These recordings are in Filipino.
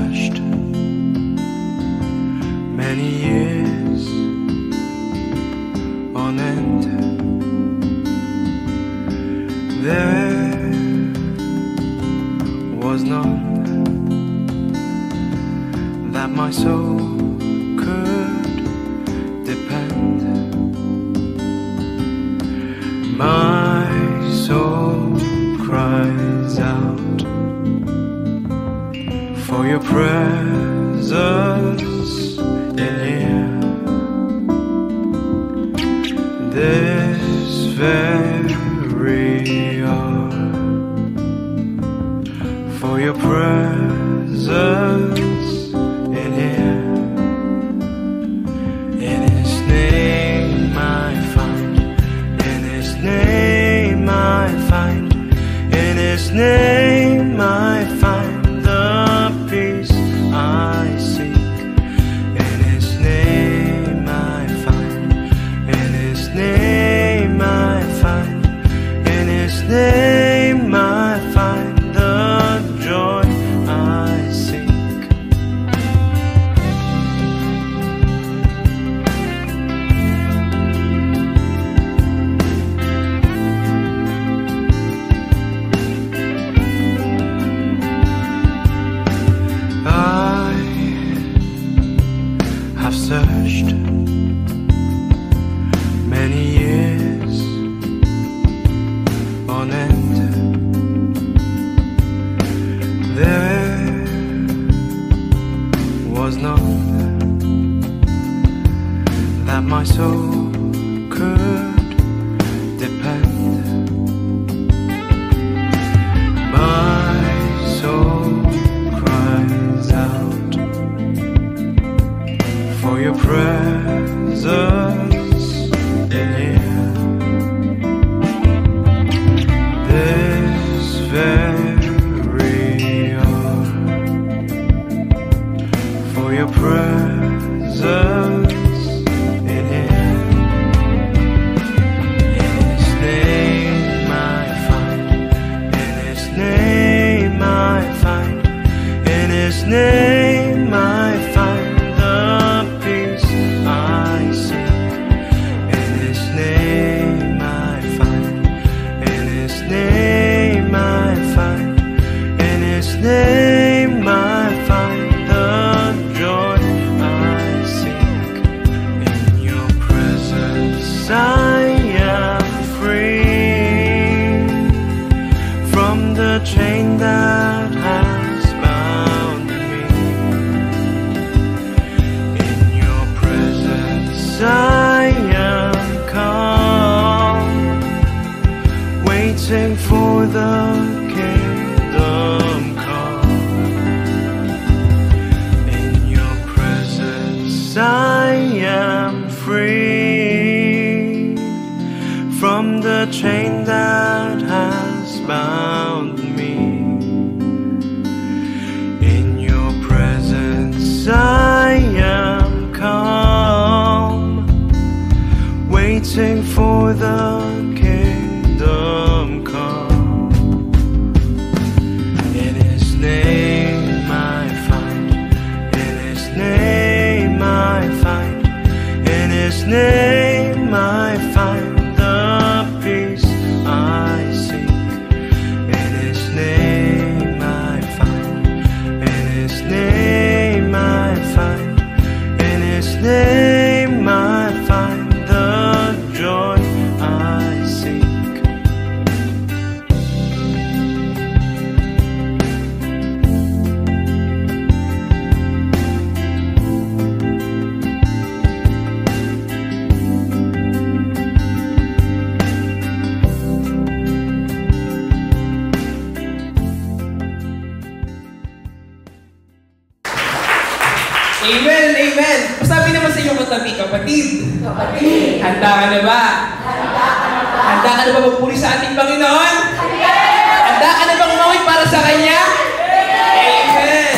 searched many years on end. There was none that my soul could depend. My soul cries out for your presence in here. This very hour, for your presence in here. In His name I find, in His name I find, in His name I find the peace I seek. In His name I find, in His name I find, in His name I find the joy I seek. I have searched many years on end. There was none that my soul could depend. My soul cries out for your presence in here. This very hour, for your presence in here. In His name I find, in His name I find, in His name I find the peace I seek. In His name I find, in His name I find, in His name I find the joy I seek. In your presence I am free from the chain that has bound me. In your presence I am calm, waiting for the kingdom come. In your presence I am free from the chain that has bound me. In your presence I am calm, waiting for the kingdom come. In His name I find, in His name I find, in His name I find the peace I seek. In His name I find, in His name I find, in His name I find the joy I seek. Amen, amen. Sabi naman sa iyong katabi, kapatid. Kapatid. Handa ka na ba? Handa ka na ba? Handa ka na ba magpuli sa ating Panginoon? Handa ka na ba kumawit para sa Kanya? Amen.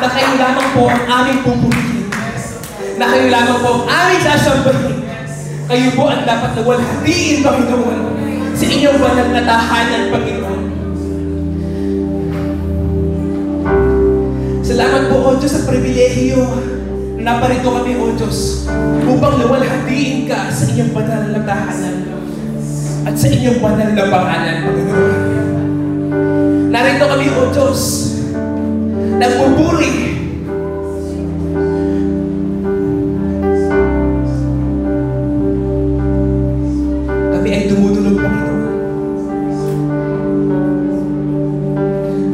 na kayo lamang po ang aming pupurihin. Na kayo lamang po ang aming sasambahin. Kayo po ang dapat na walhatiin, Panginoon, sa inyong banal na tahanan, Panginoon. Salamat po, O Diyos, sa pribilehiyo na naparito kami, O Diyos, upang nawalhatiin ka sa inyong banal na tahanan at sa inyong banal na pangalan, Panginoon. Narito kami, O Diyos, nagpupuri. Kami ay tumutulog, Panginoon.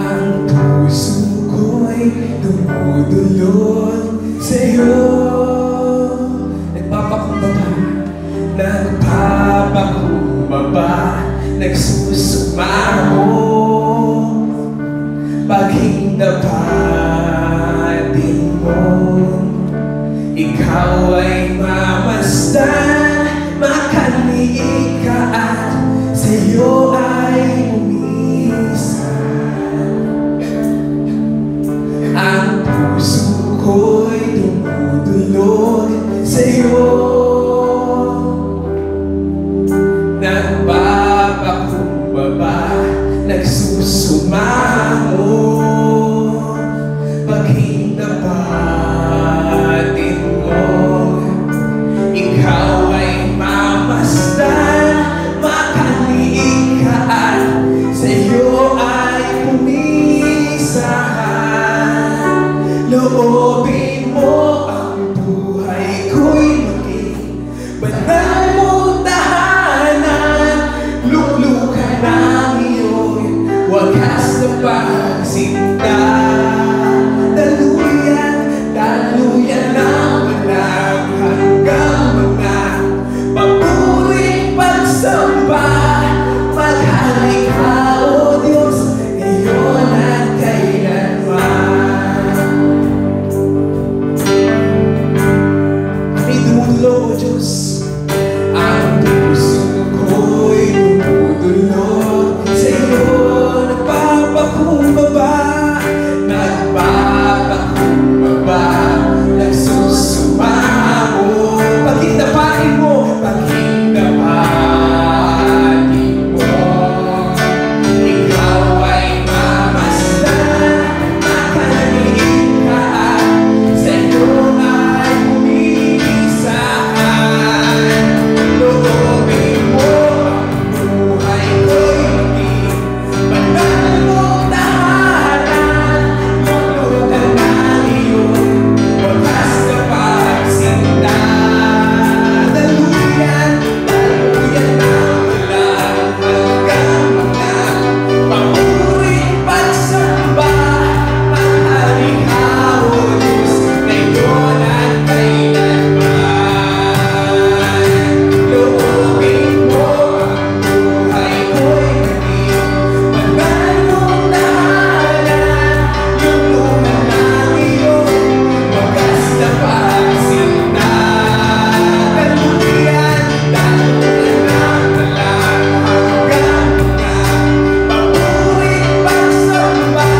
Ang puso ko'y tumutulog sa'yo. Nagpapakumbaba, nagsusumamo, paghindapatin mo. Ikaw ay mamasdan, makaliit ka at sa'yo ay umisan. Ang puso ko'y tumutulog sa'yo. Nagpapakumbaba, nagsusumamo, paghindapatin mo. Ikaw ay mamasdan, makaliit ka at sa'yo ay pumisahan. Loobin mo ang buhay ko'y maging banal mong tahanan. Luklukan ng iyong wagas na pagsinta. Daluyan ang walang hanggang mga papuring pagsamba. Maghari ka, O Diyos, ngayon at kailanman. Kami tumutulog, O Diyos. Ang puso ko'y tumutulog sa'yo. Nagpapakumbaba, nagsusumamo, paghindapatin mo, paghindapatin mo. Ikaw ay mamasdan, makaliit ka at sa'yo ay umisahan. Loobin mo ang buhay ko'y maging banal mong tahanan. Luklukan ng iyong wagas na pagsinta. Daluyan ang walang hanggang mga papuring pagsamba. Maghari ka, O Diyos, ngayon at kailanman. Loobin mo ang buhay ko'y maging banal mong tahanan. Luklukan ng iyong wagas na pagsinta. Daluyan ang walang hanggang mga papuring pagsamba.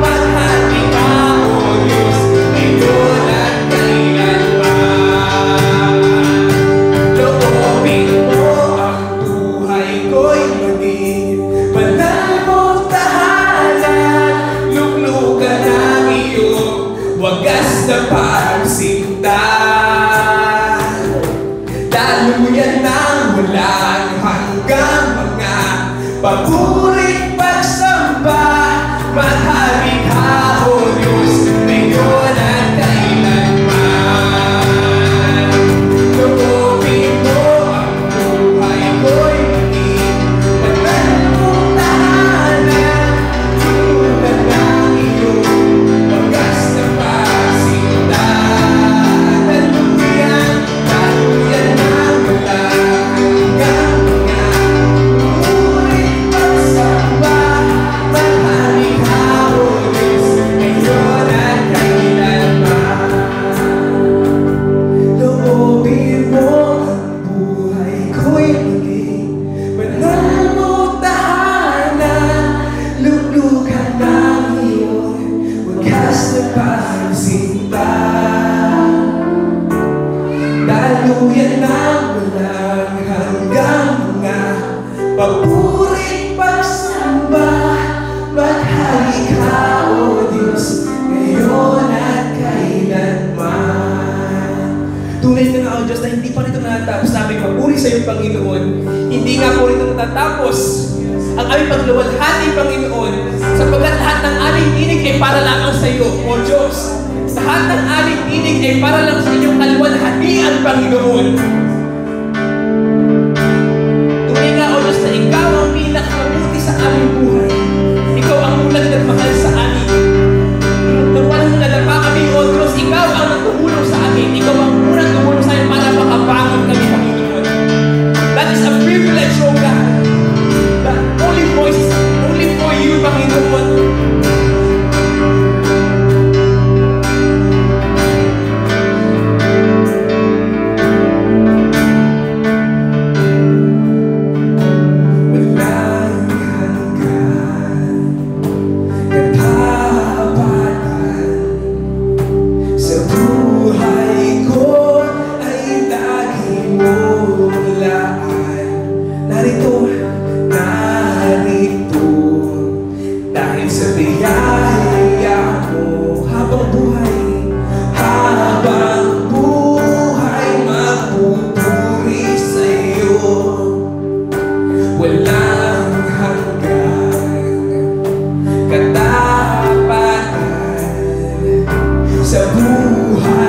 Maghari ka, O Diyos, ngayon at kailanman. Loobin mo ang buhay ko'y maging banal mong tahanan. Luklukan ang iyong wagas na pagsinta. Daluyan ng walang hanggang mga papuring pagsamba. Maghari ka, O Diyos, ngayon at kailanman. Loobin mo ang buhay ko'y maging banal mong tahanan. Luklukan ng iyong wagas na pagsinta. iyo, Panginoon. Hindi nga po ito natatapos ang aming pagluwalhati, Panginoon, sapagkat lahat ng aming tinig ay para lamang sa iyo, O Diyos. Lahat ng aming tinig ay para lang sa iyong kaluwalhatian, Panginoon. Tunay nga, O Diyos, na ikaw ang pinakamabuti sa aming buhay. Ikaw ang mulat at mahal sa amin. Nung walang nadapa kami, O Diyos, ikaw ang nagtumulong sa amin. Ikaw ang unang tumulong sa amin para makabangon kami, Panginoon. That is a privilege, O God. The only voice, only for you, Panginoon. Sa buhay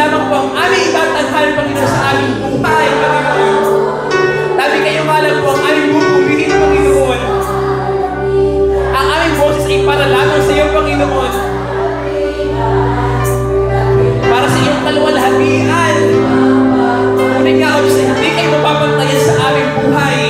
lamang po ang aming itatanghal, Panginoon, sa aming buhay, Panginoon. Sabi kayo nga lang po ang aming buburihin, Panginoon. Ang aming boses ay para lamang sa iyo, Panginoon. Para sa iyong kaluwalhatian. Ngunit nga, O Diyos, hindi kayo mapapantayan sa aming buhay.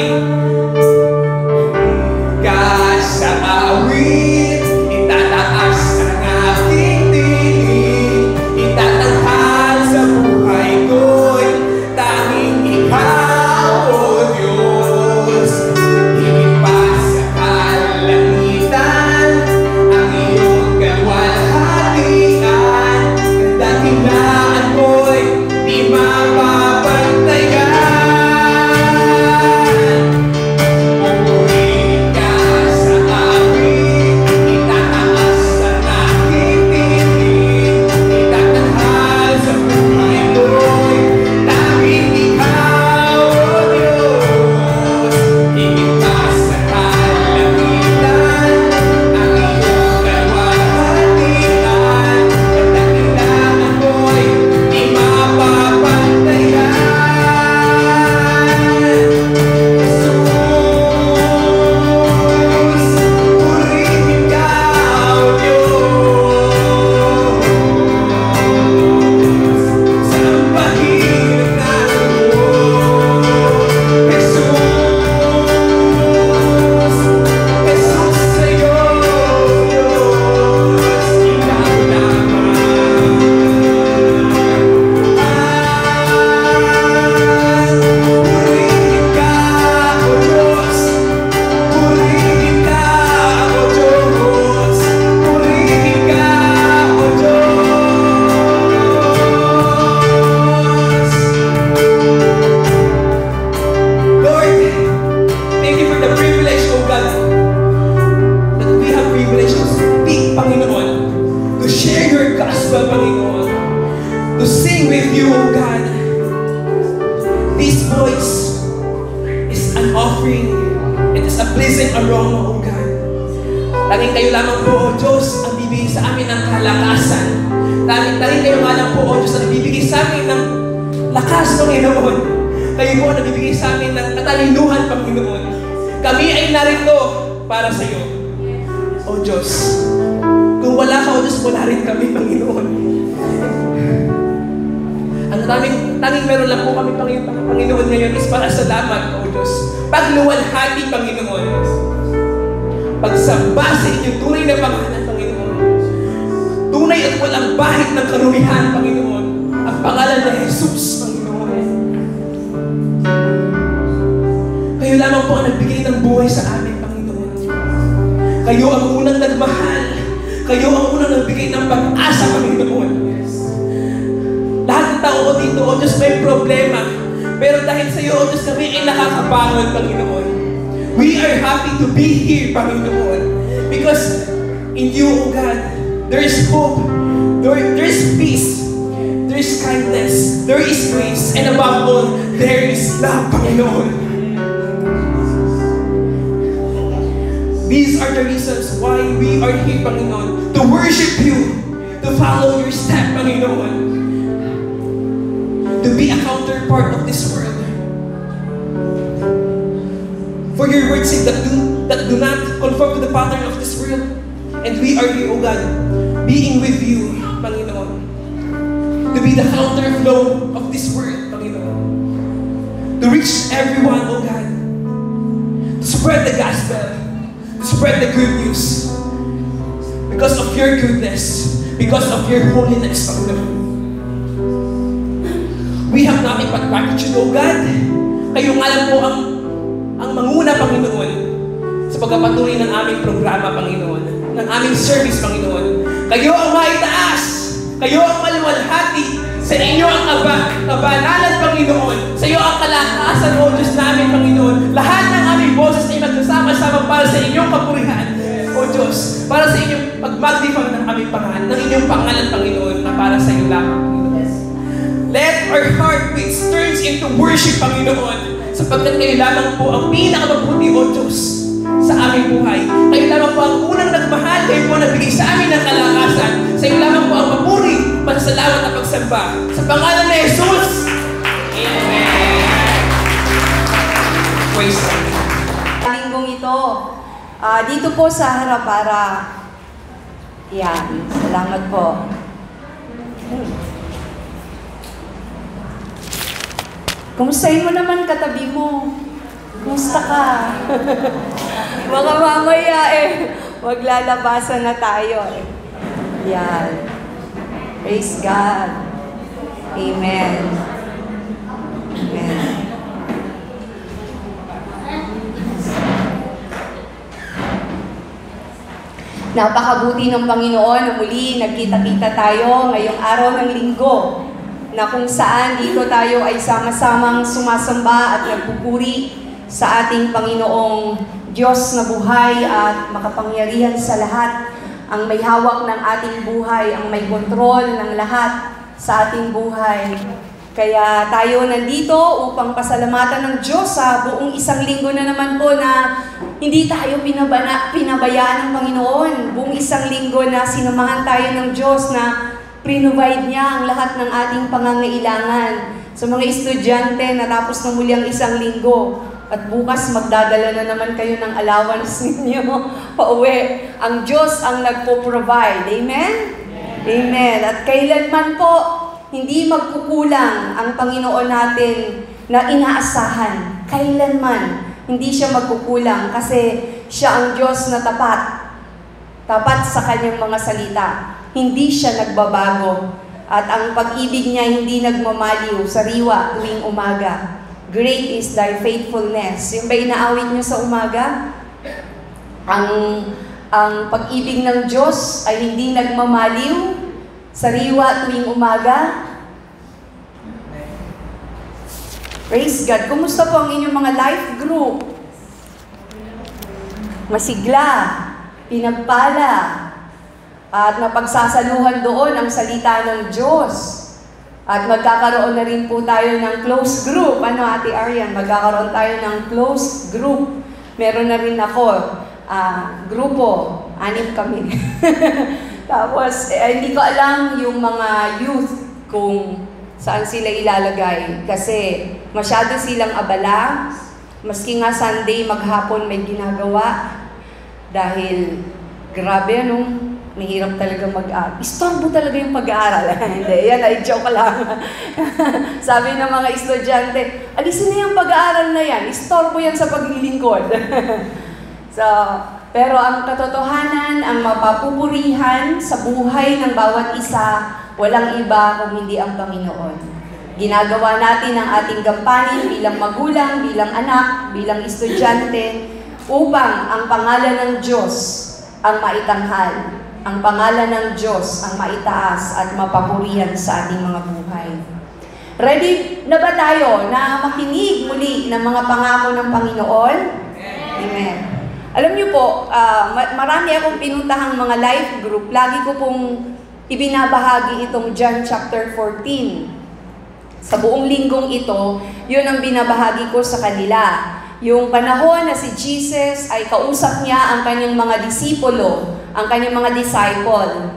Sa awit, itataas ang aking tinig, itatanghal sa buhay ko'y tanging ikaw, O Diyos. Higit pa sa kalangitan, ang iyong kaluwalhatian, ang dakilaan ko'y di mapapantayan. Tanging meron lang po kami, Panginoon, ngayon is para salamat, O Diyos. Pagluwalhati, Panginoon. Pagsamba sa inyong tunay na pangalan, Panginoon. Tunay at walang bahid ng karumihan, Panginoon. Ang pangalan na Jesus, Panginoon. Kayo lamang po ang nagbigay ng buhay sa amin, Panginoon. Kayo ang unang nagmahal. Kayo ang unang nagbigay ng pag-asa, Panginoon. Lahat ng tao dito, O Diyos, may problema. Pero dahil sa iyo, O Diyos, kami ay nakakabangon, Panginoon. We are happy to be here, Panginoon. Because in you, O God, there is hope. There is peace. There is kindness. There is grace. And above all, there is love, Panginoon. These are the reasons why we are here, Panginoon. To worship you. To follow your step, Panginoon. To be a counterpart of this world. For your word said that do not conform to the pattern of this world. And we are here, O God, being with you, Panginoon. To be the counterflow of this world, Panginoon. To reach everyone, O God. To spread the gospel. To spread the good news. Because of your goodness. Because of your holiness, Panginoon. We have nothing but gratitude, O God. Kayo nga lang po ang manguna, Panginoon, sa pagpapatuloy ng aming programa, Panginoon, ng aming service, Panginoon. Kayo ang maitaas. Kayo ang maluwalhati. Sa inyo ang kabanalan, Panginoon. Sa iyo ang kalakasan, O Diyos namin, Panginoon. Lahat ng aming boses ay magsasama-sama para sa inyong kapurihan, O Diyos. Para sa inyong pag-magnify ng aming pangalan, ng inyong pangalan, Panginoon, na para sa iyo lamang, Panginoon. Let our heartbeats turns into worship, Panginoon. Sapagkat kayo lamang po ang pinakamabuti, O Diyos, sa aming buhay. Kayo lamang po ang unang nagmahal. Kayo po nagbigay sa amin ng kalakasan. Sa iyo lamang po ang papuri magpasalamat at pagsamba sa pangalan ni Jesus. Amen. Praise God. Linggong ito, dito po sa Harapara. Yan, salamat po. Kumustahin mo naman katabi mo? Kumusta ka? Mga mamaya maglalabasan na tayo Yan. Praise God. Amen. Amen. Napakabuti ng Panginoon na muli nagkita-kita tayo ngayong araw ng linggo na kung saan dito tayo ay sama-samang sumasamba at nagpupuri sa ating Panginoong Diyos na buhay at makapangyarihan sa lahat, ang may hawak ng ating buhay, ang may kontrol ng lahat sa ating buhay. Kaya tayo nandito upang pasalamatan ng Diyos sa buong isang linggo na naman po na hindi tayo pinabayaan ng Panginoon. Buong isang linggo na sinamahan tayo ng Diyos na provide niya ang lahat ng ating pangangailangan. Sa mga estudyante, natapos na muli ang isang linggo. At bukas magdadala na naman kayo ng allowance ninyo pauwi. Ang Diyos ang nagpo-provide. Amen? Amen. At kailanman po, hindi magkukulang ang Panginoon natin na inaasahan. Kailanman, hindi siya magkukulang kasi siya ang Diyos na tapat. Tapat sa kanyang mga salita. Hindi siya nagbabago. At ang pag-ibig niya hindi nagmamaliw, sariwa tuwing umaga. Great is thy faithfulness. Yung ba inaawit niyo sa umaga? Ang pag-ibig ng Diyos ay hindi nagmamaliw, sariwa tuwing umaga. Praise God. Kumusta po ang inyong mga life group? Masigla, pinagpala, at napagsasaluhan doon ang salita ng Diyos. At magkakaroon na rin po tayo ng close group. Ano, Ate Arian? Magkakaroon tayo ng close group. Meron na rin ako. Grupo. 6 kami. Tapos, hindi ko alam yung mga youth kung saan sila ilalagay. Kasi masyado silang abala. Maski nga Sunday, maghapon may ginagawa. Dahil, grabe, mahirap talaga mag-aaral. Istorbo talaga yung pag-aaral. Hindi, yan ay joke lang. Sabi ng mga estudyante, alisin na yung pag-aaral na yan. Istorbo yan sa paglilingkod. Pero ang katotohanan, ang mapapupurihan sa buhay ng bawat isa, walang iba kung hindi ang Panginoon. Ginagawa natin ang ating gampanin bilang magulang, bilang anak, bilang estudyante, upang ang pangalan ng Diyos ang maitanghal. Ang pangalan ng Diyos ang maitaas at mapapurihan sa ating mga buhay. Ready na ba tayo na makinig muli ng mga pangako ng Panginoon? Amen. Alam niyo po, marami akong pinuntahang mga life group. Lagi ko pong ibinabahagi itong John chapter 14. Sa buong linggong ito, yun ang binabahagi ko sa kanila. Yung panahon na si Jesus ay kausap niya ang kanyang mga disipulo, ang kanyang mga disciple.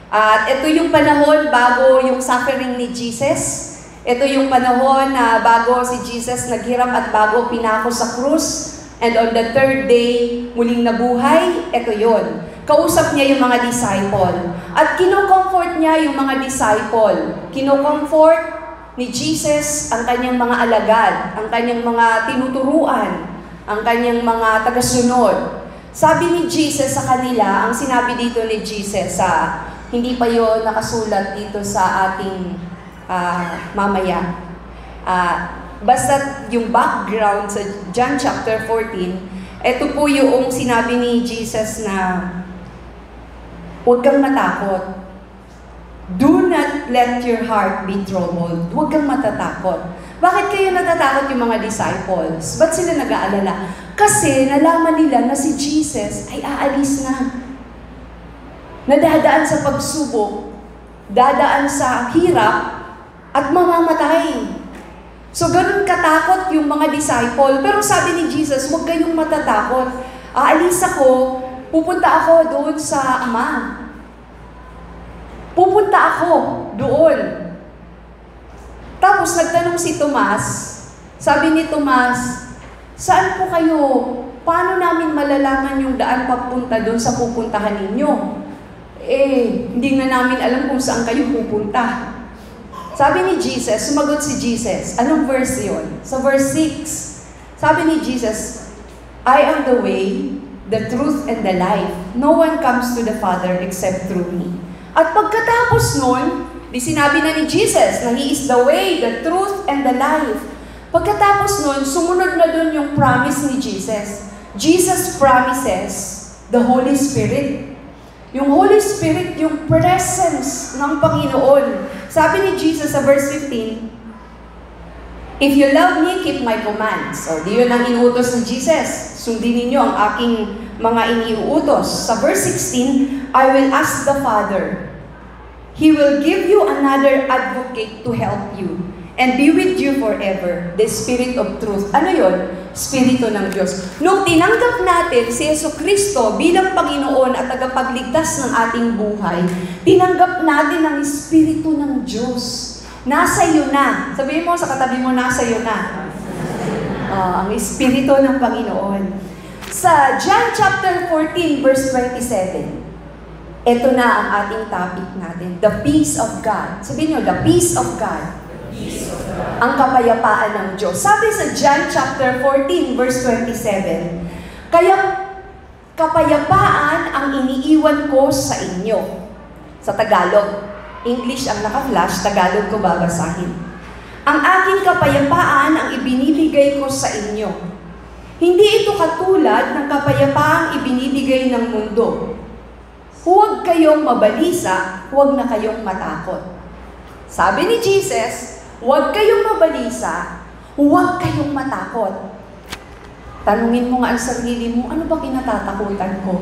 At ito yung panahon bago yung suffering ni Jesus. Ito yung panahon na bago si Jesus naghirap at bago pinako sa krus. And on the third day, muling nabuhay, ito yun. Kausap niya yung mga disciple. At kino-comfort niya yung mga disciple. Kino-comfort ni Jesus ang kanyang mga alagad, ang kanyang mga tinuturuan, ang kanyang mga tagasunod. Sabi ni Jesus sa kanila, ang sinabi dito ni Jesus, hindi pa yon nakasulat dito sa ating mamaya. Basta yung background sa John chapter 14, ito po yung sinabi ni Jesus na huwag kang matakot. Do not let your heart be troubled. Huwag kang matatakot. Bakit kayo natatakot yung mga disciples? Ba't sila nag-aalala? Kasi nalaman nila na si Jesus ay aalis na. Nadadaan sa pagsubok, dadaan sa hirap, at mamamatay. So, ganun katakot yung mga disciple. Pero sabi ni Jesus, huwag kayong matatakot. Aalis ako, pupunta ako doon sa Ama. Pupunta ako doon. Tapos nagtanong si Tomas, sabi ni Tomas, saan po kayo? Paano namin malalaman yung daan papunta doon sa pupuntahan ninyo? Hindi na namin alam kung saan kayo pupunta. Sabi ni Jesus, sumagot si Jesus. Anong verse yun? Sa verse 6, sabi ni Jesus, I am the way, the truth, and the life. No one comes to the Father except through me. At pagkatapos nun, di sinabi na ni Jesus na He is the way, the truth, and the life. Pagkatapos nun, sumunod na dun yung promise ni Jesus. Jesus promises the Holy Spirit. Yung Holy Spirit, yung presence ng Panginoon. Sabi ni Jesus sa verse 15, if you love me, keep my commands. So, di yun ang inuutos ni Jesus. Sundin ninyo ang aking mga iniuutos. Sa verse 16, I will ask the Father. He will give you another advocate to help you and be with you forever, the Spirit of truth. Ano yun? Spirito ng Diyos. Nung tinanggap natin si Jesucristo bilang Panginoon at tagapagligtas ng ating buhay, tinanggap natin ang Espiritu ng Diyos. Nasa iyo na. Sabihin mo sa katabi mo, nasa iyo na. Ang Espiritu ng Panginoon. Sa John chapter 14, verse 27, ito na ang ating topic natin. The peace of God. Sabihin nyo, the peace of God. Ang kapayapaan ng Diyos. Sabi sa John chapter 14, verse 27, kaya kapayapaan ang iniiwan ko sa inyo. Sa Tagalog. English ang naka-flash, Tagalog ko babasahin. Ang aking kapayapaan ang ibinibigay ko sa inyo. Hindi ito katulad ng kapayapaang ibinibigay ng mundo. Huwag kayong mabalisa, huwag na kayong matakot. Sabi ni Jesus, huwag kayong mabalisa, huwag kayong matakot. Tanungin mo nga ang sarili mo, ano ba kinatatakutan ko?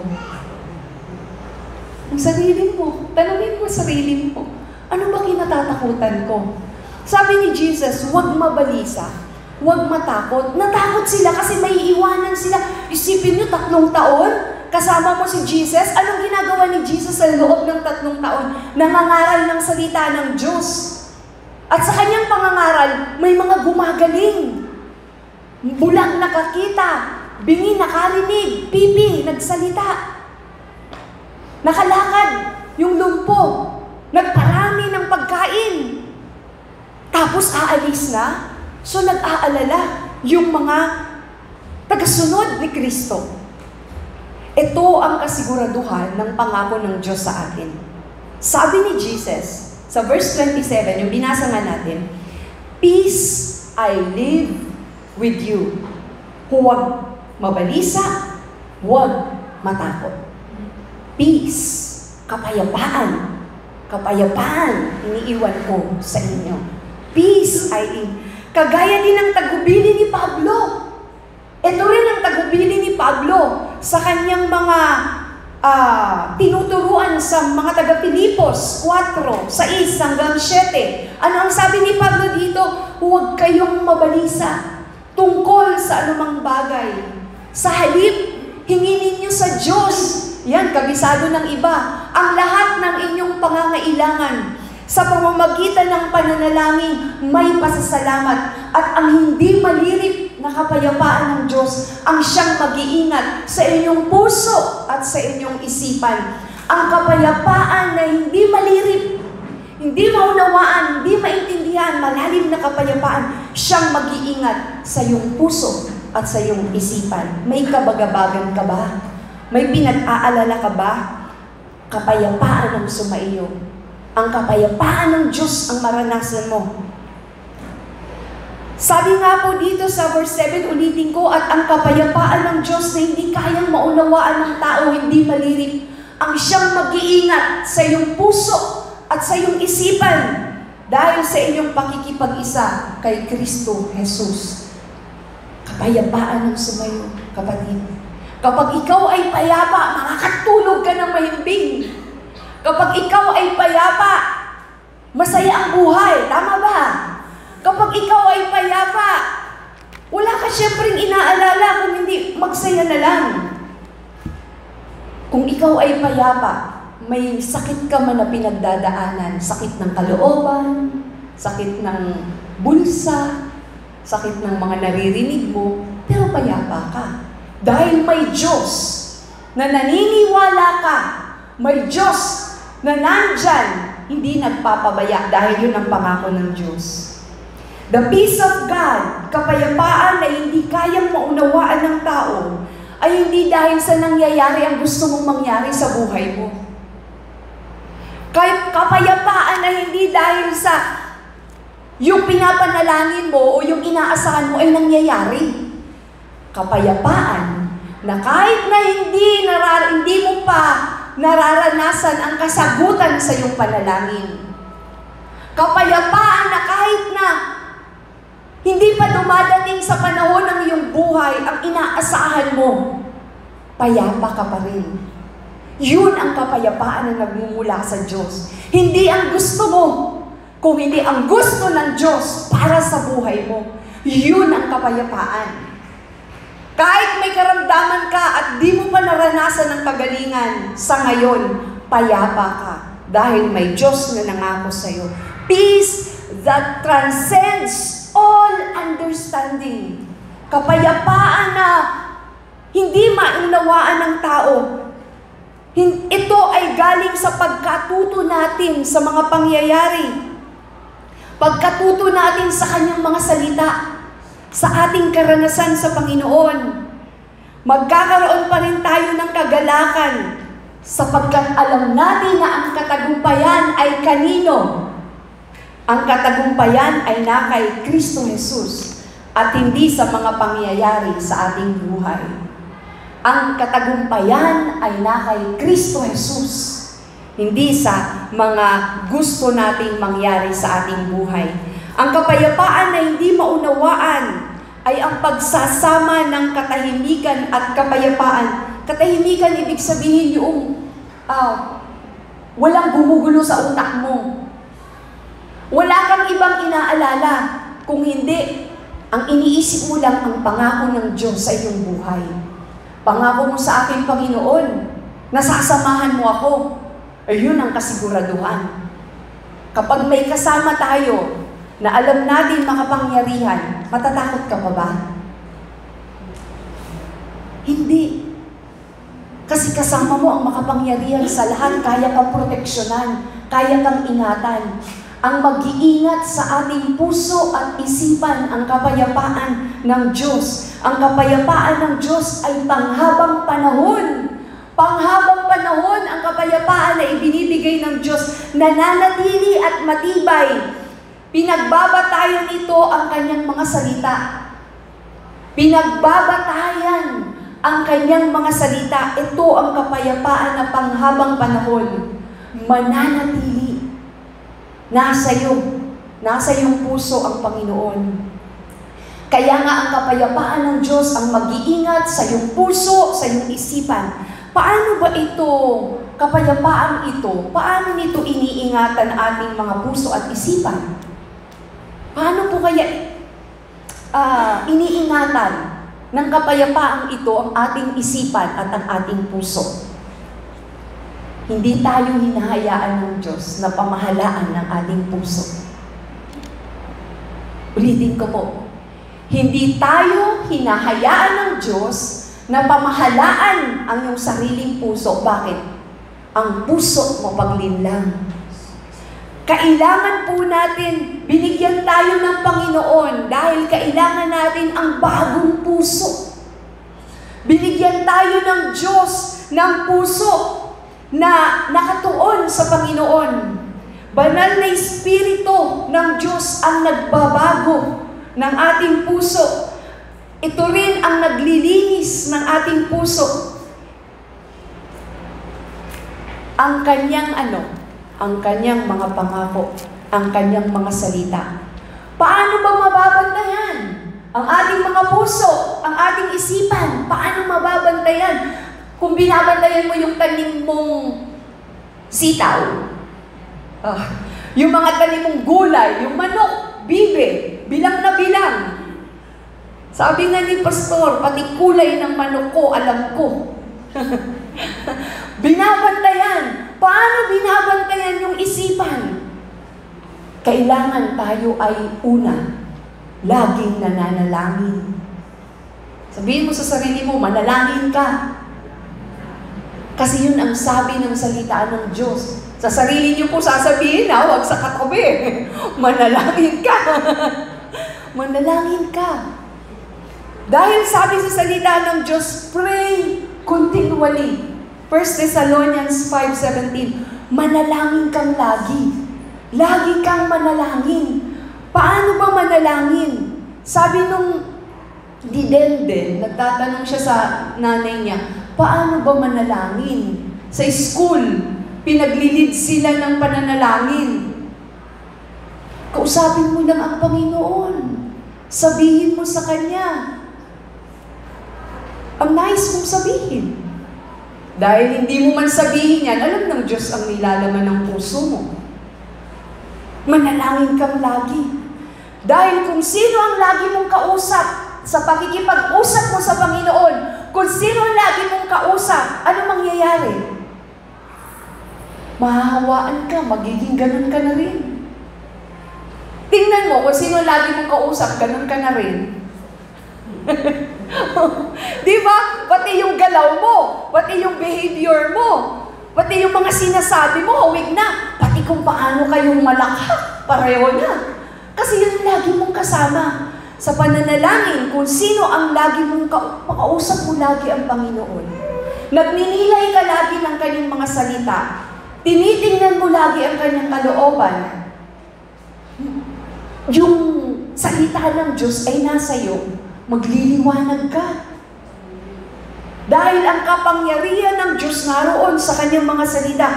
Ang sarili mo, tanungin mo ang sarili mo, ano ba kinatatakutan ko? Sabi ni Jesus, huwag mabalisa, huwag matakot. Natakot sila kasi may iiwanan sila. Isipin nyo, 3 taon, kasama mo si Jesus. Anong ginagawa ni Jesus sa loob ng 3 taon? Nangangaral ng salita ng Diyos. At sa kanyang pangangaral, may mga gumagaling. Bulag nakakita, bingi nakarinig, pipi nagsalita. Nakalakad yung lumpo, nagparami ng pagkain. Tapos aalis na, so nag-aalala yung mga tagasunod ni Kristo. Ito ang kasiguraduhan ng pangako ng Diyos sa atin. Sabi ni Jesus, sa verse 27, yung binasa nga natin, peace I live with you. Huwag mabalisa, huwag matakot. Peace, kapayapaan. Kapayapaan, iniiwan ko sa inyo. Peace I live. Kagaya din ng tagubili ni Pablo. Ito rin ang tagubili ni Pablo sa kanyang mga tinuturuan sa mga taga-Pilipos 4, 6 hanggang 7. Ano ang sabi ni Pablo dito? Huwag kayong mabalisa tungkol sa anumang bagay. Sa halip, hingin ninyo sa Diyos. Yan, kabisado ng iba. Ang lahat ng inyong pangangailangan sa pamamagitan ng pananalangin, may pasasalamat at ang hindi malirip na kapayapaan ng Diyos ang siyang mag-iingat sa inyong puso at sa inyong isipan. Ang kapayapaan na hindi malirip, hindi maunawaan, hindi maintindihan, malalim na kapayapaan, siyang mag-iingat sa iyong puso at sa iyong isipan. May kabagabagan ka ba? May pinag-aalala ka ba? Kapayapaan ang sumaiyo. Ang kapayapaan ng Diyos ang maranasan mo. Sabi nga po dito sa verse 7, ulitin ko, at ang kapayapaan ng Diyos na hindi kayang maunawaan ng tao, hindi malirip, ang siyang mag-iingat sa iyong puso at sa iyong isipan dahil sa inyong pakikipag-isa kay Kristo Jesus. Kapayapaan ang sumayo, kapatid. Kapag ikaw ay payapa, makakatulog ka ng mahimbing. Kapag ikaw ay payapa, masaya ang buhay. Tama ba? Kapag ikaw ay payapa, wala ka siyempreng inaalala kung hindi magsaya na lang. Kung ikaw ay payapa, may sakit ka man na pinagdadaanan, sakit ng kalooban, sakit ng bulsa, sakit ng mga naririnig mo, pero payapa ka. Dahil may Diyos na naniniwala ka, may Diyos na nandyan, hindi nagpapabaya dahil yun ang pangako ng Diyos. The peace of God, kapayapaan na hindi kayang maunawaan ng tao, ay hindi dahil sa nangyayari ang gusto mong mangyari sa buhay mo. Kapayapaan na hindi dahil sa yung pinapanalangin mo o yung inaasahan mo ay nangyayari. Kapayapaan na kahit na hindi mo pa nararanasan ang kasagutan sa iyong panalangin. Kapayapaan na kahit na hindi pa dumadating sa panahon ng iyong buhay ang inaasahan mo, payapa ka pa rin. Yun ang kapayapaan na nagmumula sa Diyos. Hindi ang gusto mo, kung hindi ang gusto ng Diyos para sa buhay mo. Yun ang kapayapaan. Kahit may karamdaman ka at di mo pa naranasan ng kagalingan, sa ngayon, payapa ka. Dahil may Diyos na nangako sa iyo. Peace that transcends all understanding. Kapayapaan na hindi maunawaan ng tao. Ito ay galing sa pagkatuto natin sa mga pangyayari. Pagkatuto natin sa kanyang mga salita. Sa ating karanasan sa Panginoon. Magkakaroon pa rin tayo ng kagalakan sapagkat alam natin na ang katagumpayan ay kanino? Ang katagumpayan ay na kay Kristo Jesus at hindi sa mga pangyayari sa ating buhay. Ang katagumpayan ay na kay Kristo Jesus, hindi sa mga gusto nating mangyari sa ating buhay. Ang kapayapaan na hindi maunawaan ay ang pagsasama ng katahimikan at kapayapaan. Katahimikan, ibig sabihin yung walang gumugulo sa utak mo. Wala kang ibang inaalala. Kung hindi, ang iniisip mo lang ang pangako ng Diyos sa iyong buhay. Pangako mo sa aking Panginoon, nasasamahan mo ako. Ayun ang kasiguraduhan. Kapag may kasama tayo, na alam natin makapangyarihan, matatakot ka pa ba? Hindi. Kasi kasama mo ang makapangyarihan sa lahat, kaya kang proteksyonan, kaya kang ingatan. Ang mag-iingat sa ating puso at isipan ang kapayapaan ng Diyos. Ang kapayapaan ng Diyos ay panghabang panahon. Panghabang panahon ang kapayapaan na ibinibigay ng Diyos, nananatili at matibay. Pinagbabatayan ito ang kanyang mga salita. Pinagbabatayan ang kanyang mga salita. Ito ang kapayapaan na panghabang panahon. Mananatili. Nasa iyong puso ang Panginoon. Kaya nga ang kapayapaan ng Diyos ang mag-iingat sa iyong puso, sa iyong isipan. Paano ba ito, kapayapaan ito, paano nito iniingatan ating mga puso at isipan? Paano po kaya iniingatan ng kapayapaang ito ang ating isipan at ang ating puso? Hindi tayo hinahayaan ng Diyos na pamahalaan ng ating puso. Ulitin ko po. Hindi tayo hinahayaan ng Diyos na pamahalaan ang iyong sariling puso. Bakit? Ang puso mo paglinlang. Kailangan po natin, binigyan tayo ng Panginoon dahil kailangan natin ang bagong puso. Binigyan tayo ng Diyos ng puso na nakatuon sa Panginoon. Banal na Espiritu ng Diyos ang nagbabago ng ating puso. Ito rin ang naglilinis ng ating puso. Ang kanyang ang kanyang mga pangako, ang kanyang mga salita. Paano ba mababantayan ang ating mga puso, ang ating isipan? Paano mababantayan? Kung binabantayan mo yung tanim mong sitaw, yung mga tanim mong gulay, yung manok, bibe, bilang na bilang. Sabi nga ni Pastor, pati kulay ng manok ko, alam ko. Binabantayan. Paano binabantayan yung isipan? Kailangan tayo ay una, laging nananalangin. Sabihin mo sa sarili mo, manalangin ka. Kasi yun ang sabi ng salita ng Diyos. Sa sarili niyo po sasabihin, huwag sa katabi. Manalangin ka. Manalangin ka. Dahil sabi sa salita ng Diyos, pray continually. 1 Thessalonians 5:17, manalangin kang lagi. Lagi kang manalangin. Paano ba manalangin? Sabi nung Didenden, nagtatanong siya sa nanay niya, paano ba manalangin? Sa school, pinaglilid sila ng pananalangin. Kausapin mo lang ang Panginoon. Sabihin mo sa Kanya. Ang nais mong sabihin. Dahil hindi mo man sabihin yan, alam ng Diyos ang nilalaman ng puso mo. Manalangin kang lagi. Dahil kung sino ang lagi mong kausap sa pakikipag-usap mo sa Panginoon, kung sino ang lagi mong kausap, ano mangyayari? Mahahawaan ka, magiging ganun ka na rin. Tingnan mo, kung sino lagi mong kausap, ganun ka na rin. Di ba? Pati yung galaw mo, pati yung behavior mo, pati yung mga sinasabi mo, huwag na. Pati kung paano kayong malakhak, pareho na. Kasi yun lagi mong kasama. Sa pananalangin, kung sino ang lagi mong makausap mo lagi ang Panginoon. Nagninilay ka lagi ng kanyang mga salita. Tinitingnan mo lagi ang kanyang kalooban. Yung salita ng Diyos ay nasa iyo. Magliliwanag ka. Dahil ang kapangyarihan ng Diyos naroon sa kanyang mga salita.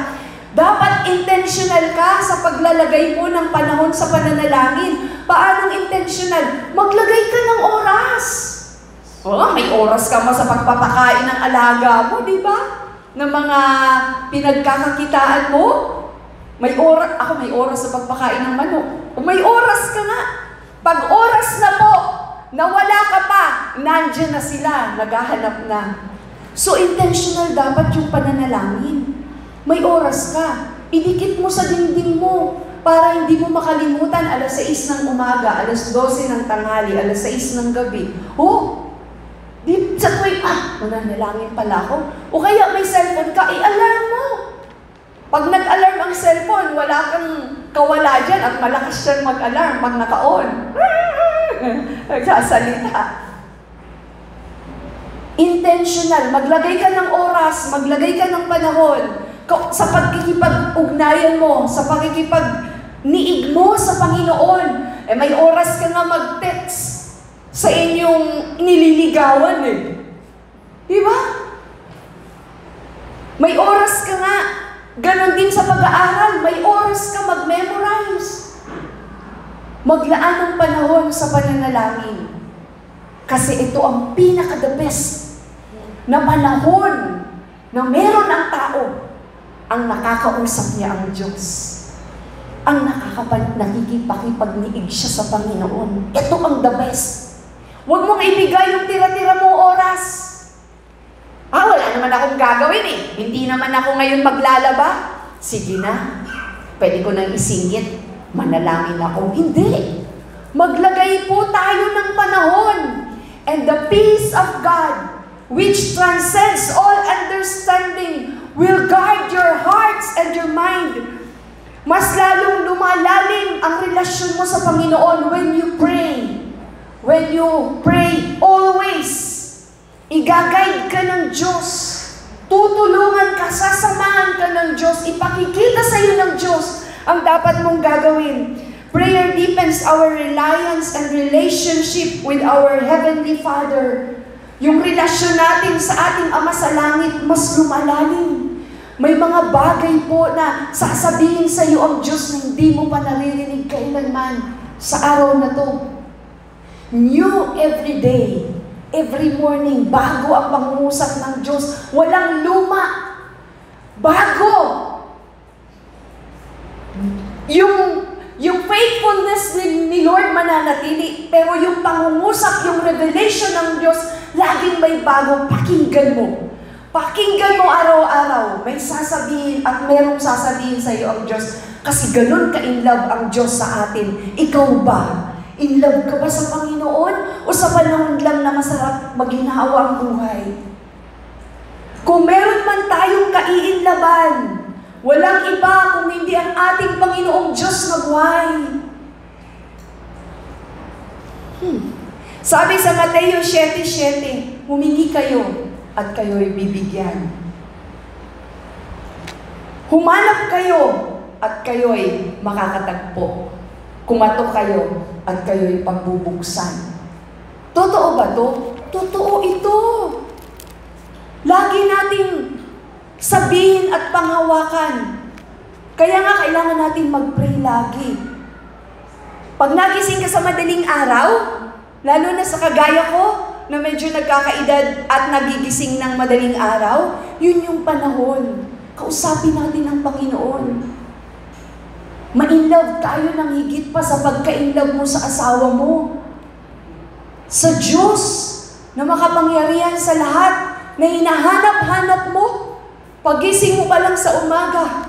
Dapat intentional ka sa paglalagay mo ng panahon sa pananalangin. Paanong intentional? Maglagay ka ng oras. May oras ka mo sa pagpapakain ng alaga mo, di ba? Ng mga pinagkakakitaan mo. May oras sa pagpakain ng manok. May oras ka nga. Pag oras na po, nawala ka pa, nandiyan na sila, naghahanap na. So intentional dapat yung pananalangin. May oras ka. Idikit mo sa dingding mo para hindi mo makalimutan 6:00 ng umaga, 12:00 ng tanghali, 6:00 ng gabi. Sa tuwing, mananalangin pala ako. O kaya may cellphone ka, i-alarm mo. Pag nag-alarm ang cellphone, wala kang kawala dyan at malakas siyang mag-alarm pag naka-on. Nagsasalita. Intentional. Maglagay ka ng oras, maglagay ka ng panahon sa pagkikipag-ugnayan mo, sa pagkikipag-niig mo sa Panginoon. May oras ka nga mag-text sa inyong nililigawan Diba? May oras ka nga. Ganon din sa pag-aaral. May oras ka mag-memorize. Maglaan ng panahon sa pananalangin. Kasi ito ang pinaka-the best na panahon na meron ang tao ang nakakausap niya ang Diyos. Ang nakikipag-niig siya sa Panginoon. Ito ang the best. Huwag mong ibigay yung tira-tira mong oras. Wala naman akong gagawin Hindi naman ako ngayon maglalaba. Sige na. Pwede ko nang isingit. Manalangin ako. Hindi. Maglagay po tayo ng panahon. And the peace of God, which transcends all understanding, will guard your hearts and your mind. Mas lalong lumalalim ang relasyon mo sa Panginoon when you pray. When you pray always, i-guide ka ng Diyos. Tutulungan ka, sasamahan ka ng Diyos. Ipakikita sa iyo ng Diyos ang dapat mong gagawin. Prayer deepens our reliance and relationship with our Heavenly Father. Yung relasyon natin sa ating Ama sa Langit, mas lumalalim. May mga bagay po na sasabihin sa iyo ang Diyos na hindi mo pa naririnig kailanman sa araw na to. New every day, every morning, bago ang pangungusap ng Diyos. Walang luma. Bago. Yung faithfulness ni Lord mananatili, pero yung pangungusap, yung revelation ng Diyos, laging may bago. Pakinggan mo. Pakinggan mo araw-araw, may sasabihin at merong sasabihin sa iyo ang Diyos. Kasi ganun ka-in love ang Diyos sa atin. Ikaw ba? In love ka ba sa Panginoon? O sa panahon lang na masarap maginhawa ang buhay? Kung meron man tayong kaiinlaban, walang iba kung hindi ang ating Panginoong Diyos na buhay. Sabi sa Mateo 7:7, humingi kayo at kayo'y bibigyan. Humanap kayo at kayo'y makakatagpo. Kumatok kayo at kayo'y pagbubuksan. Totoo ba to? Totoo ito. Lagi nating sabihin at panghawakan. Kaya nga kailangan natin mag-pray lagi. Pag nagising ka sa madaling araw, lalo na sa kagaya ko, na medyo nagkakaedad at nagigising ng madaling araw, yun yung panahon. Kausapin natin ang Panginoon. Ma-inlove tayo ng higit pa sa pagka-inlove mo sa asawa mo. Sa Diyos na makapangyarihan sa lahat, na hinahanap-hanap mo, pagising mo pa lang sa umaga.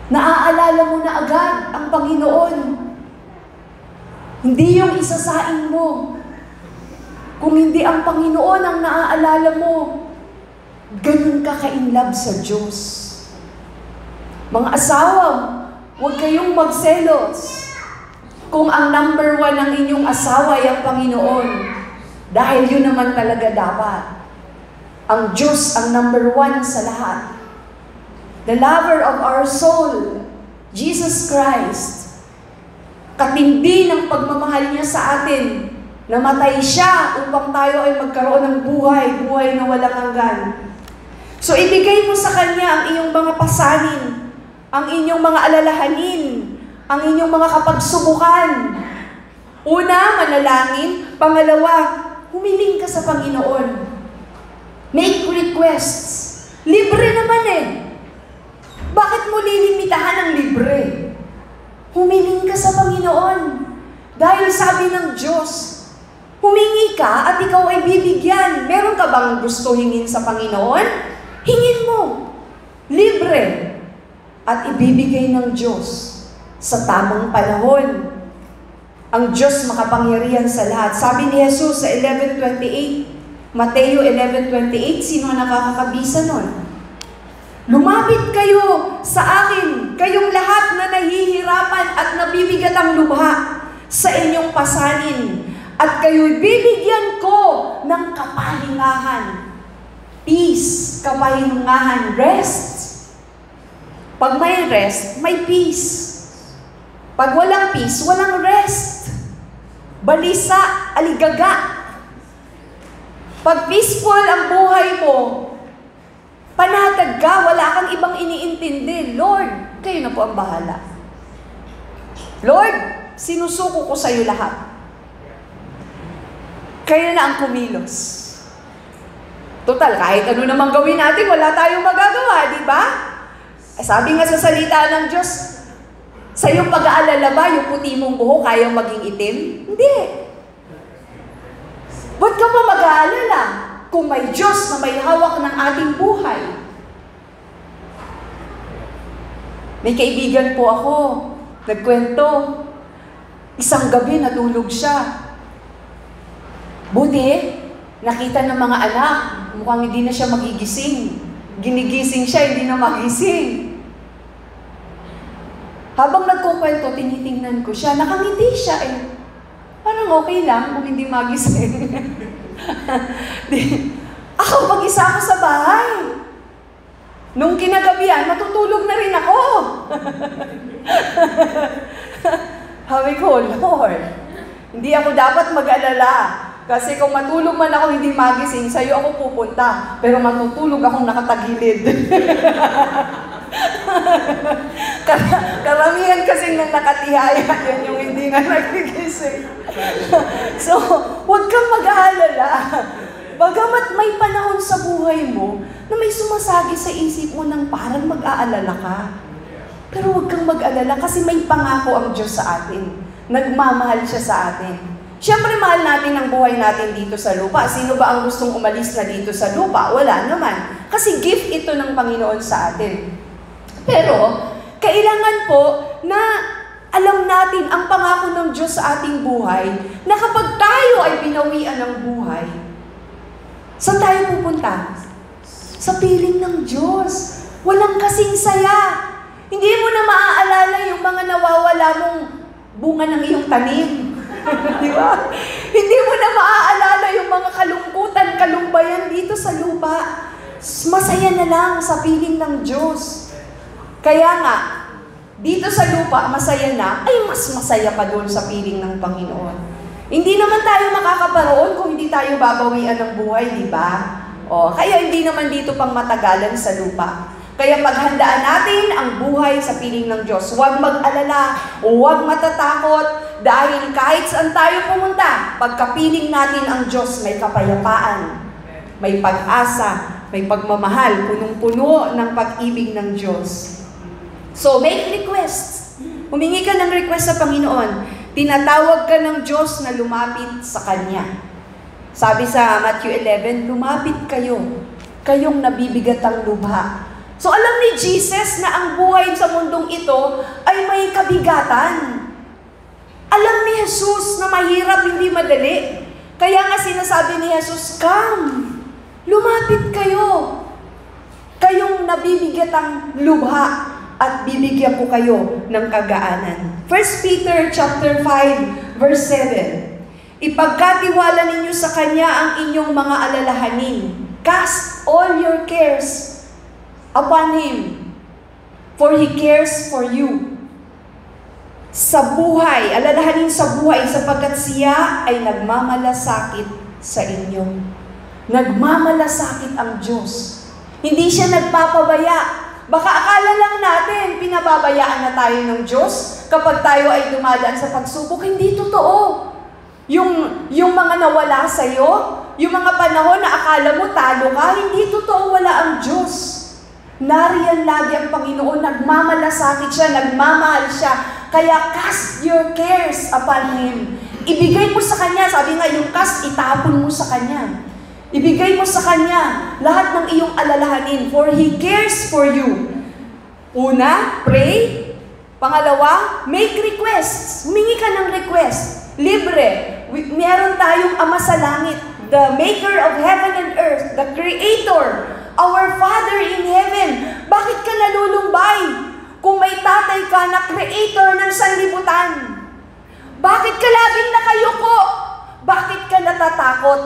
Naaalala mo na agad ang Panginoon. Hindi yung isasain mo. Kung hindi ang Panginoon ang naaalala mo, ganun ka ka-in love sa Diyos. Mga asawa, huwag kayong magselos kung ang number 1 ng inyong asawa ay ang Panginoon. Dahil yun naman talaga dapat. Ang Diyos ang number 1 sa lahat. The lover of our soul, Jesus Christ. Katindi ng pagmamahal niya sa atin. Namatay siya upang tayo ay magkaroon ng buhay, buhay na walang hanggan. So ibigay mo sa Kanya ang iyong mga pasanin, ang inyong mga alalahanin, ang inyong mga kapagsubukan. Una, manalangin. Pangalawa, humiling ka sa Panginoon. Make requests. Libre naman eh. Bakit mo lilimitahan ang libre? Humiling ka sa Panginoon. Dahil sabi ng Diyos, humingi ka at ikaw ay bibigyan. Meron ka bang gusto hingin sa Panginoon? Hingin mo. Libre. At ibibigay ng Diyos sa tamang panahon. Ang Diyos makapangyarihan sa lahat. Sabi ni Jesus sa 11:28, Mateo 11:28, sino nakakakabisa nun? Lumapit kayo sa akin, kayong lahat na nahihirapan at nabibigat ang lubha sa inyong pasanin, at kayo'y bibigyan ko ng kapahingahan. Peace, kapahingahan, rest. Pag may rest, may peace. Pag walang peace, walang rest. Balisa, aligaga. Pag peaceful ang buhay mo, panatag ka, wala kang ibang iniintindi. Lord, kayo na po ang bahala. Lord, sinusuko ko sa iyo lahat. Kayo na ang kumilos. Total, kahit ano namang gawin natin, wala tayong magagawa, di ba? Sabi nga sa salita ng Diyos, sa iyong pag-aalala ba, yung puti mong buhok kayang maging itim? Hindi. Ba't ka pa mag-aalala? Kung may Diyos na may hawak ng ating buhay. May kaibigan po ako, nagkwento, isang gabi natulog siya. Buti, nakita ng mga anak, mukhang hindi na siya magigising. Ginigising siya, hindi na magising. Habang nagkukwento, tinitingnan ko siya, nakangiti siya eh. Parang okay lang kung hindi magising. Ako, mag-isa ako sa bahay. Nung kinagabihan, matutulog na rin ako. Sabi ko, Lord, hindi ako dapat mag-alala. Kasi kung matulog man ako hindi magising, sa'yo ako pupunta. Pero matutulog akong nakatagilid. Karamihan kasi nang nakatihaya, yan yung hindi na nagigising. So, huwag kang mag-aalala. Bagamat may panahon sa buhay mo na may sumasagi sa isip mo ng parang mag-aalala ka. Pero huwag kang mag-alala kasi may pangako ang Diyos sa atin. Nagmamahal siya sa atin. Siyempre, mahal natin ang buhay natin dito sa lupa. Sino ba ang gustong umalis na dito sa lupa? Wala naman. Kasi gift ito ng Panginoon sa atin. Pero, kailangan po na alam natin ang pangako ng Diyos sa ating buhay na kapag tayo ay binawian ng buhay, saan tayo pupunta? Sa piling ng Diyos. Walang kasing saya. Hindi mo na maaalala yung mga nawawala mong bunga ng iyong tanim. Di ba? Hindi mo na maaalala yung mga kalungkutan, kalumbayan dito sa lupa. Masaya na lang sa piling ng Diyos. Kaya nga, dito sa lupa, masaya na, ay mas masaya pa doon sa piling ng Panginoon. Hindi naman tayo makakaparoon kung hindi tayo babawian ng buhay, di ba? Kaya hindi naman dito pang matagalan sa lupa. Kaya paghandaan natin ang buhay sa piling ng Diyos. Huwag mag-alala, huwag matatakot, dahil kahit saan tayo pumunta, pagkapiling natin ang Diyos, may kapayapaan, may pag-asa, may pagmamahal, punong-puno ng pag-ibig ng Diyos. So, make requests. Humingi ka ng request sa Panginoon. Tinatawag ka ng Diyos na lumapit sa Kanya. Sabi sa Matthew 11, lumapit kayo, kayong nabibigatang lubha. So alam ni Jesus na ang buhay sa mundong ito ay may kabigatan. Alam ni Jesus na mahirap, hindi madali. Kaya nga sinasabi ni Jesus, come, lumapit kayo. Kayong nabibigatang lubha at bibigyan ko kayo ng kagaanan. 1 Peter chapter 5, verse 7. Ipagkatiwala ninyo sa Kanya ang inyong mga alalahanin. Cast all your cares upon Him, for He cares for you. Sa buhay, alalahanin sa buhay, sapagkat Siya ay nagmamalasakit sa inyo. Nagmamalasakit ang Diyos. Hindi Siya nagpapabaya. Baka akala lang natin, pinababayaan na tayo ng Diyos kapag tayo ay dumadaan sa pagsubok. Hindi totoo. Yung mga nawala sa'yo, yung mga panahon na akala mo talo ka, hindi totoo, wala ang Diyos. Nariyan lagi ang Panginoon, nagmamalasakit siya, nagmamahal siya. Kaya cast your cares upon Him. Ibigay mo sa Kanya, sabi nga yung cast, itapon mo sa Kanya. Ibigay mo sa Kanya lahat ng iyong alalahanin, for He cares for you. Una, pray. Pangalawa, make requests. Humingi ka ng request. Libre. Meron tayong Ama sa langit, the maker of heaven and earth, the creator, our Father in heaven. Bakit ka nalulumbay kung may tatay ka na creator ng sanlibutan? Bakit ka laging nakayuko? Bakit ka natatakot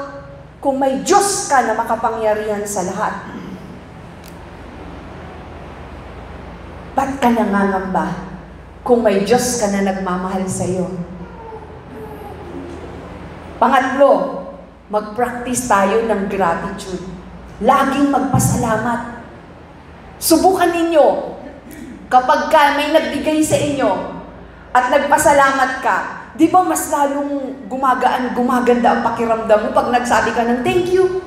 kung may Diyos ka na makapangyarihan sa lahat? Ba't ka nangangamba kung may Diyos ka na nagmamahal sa iyo? Pangatlo, mag-practice tayo ng gratitude. Laging magpasalamat. Subukan ninyo, kapag may nagbigay sa inyo at nagpasalamat ka, di ba mas lalong gumaganda ang pakiramdam mo pag nagsabi ka ng thank you.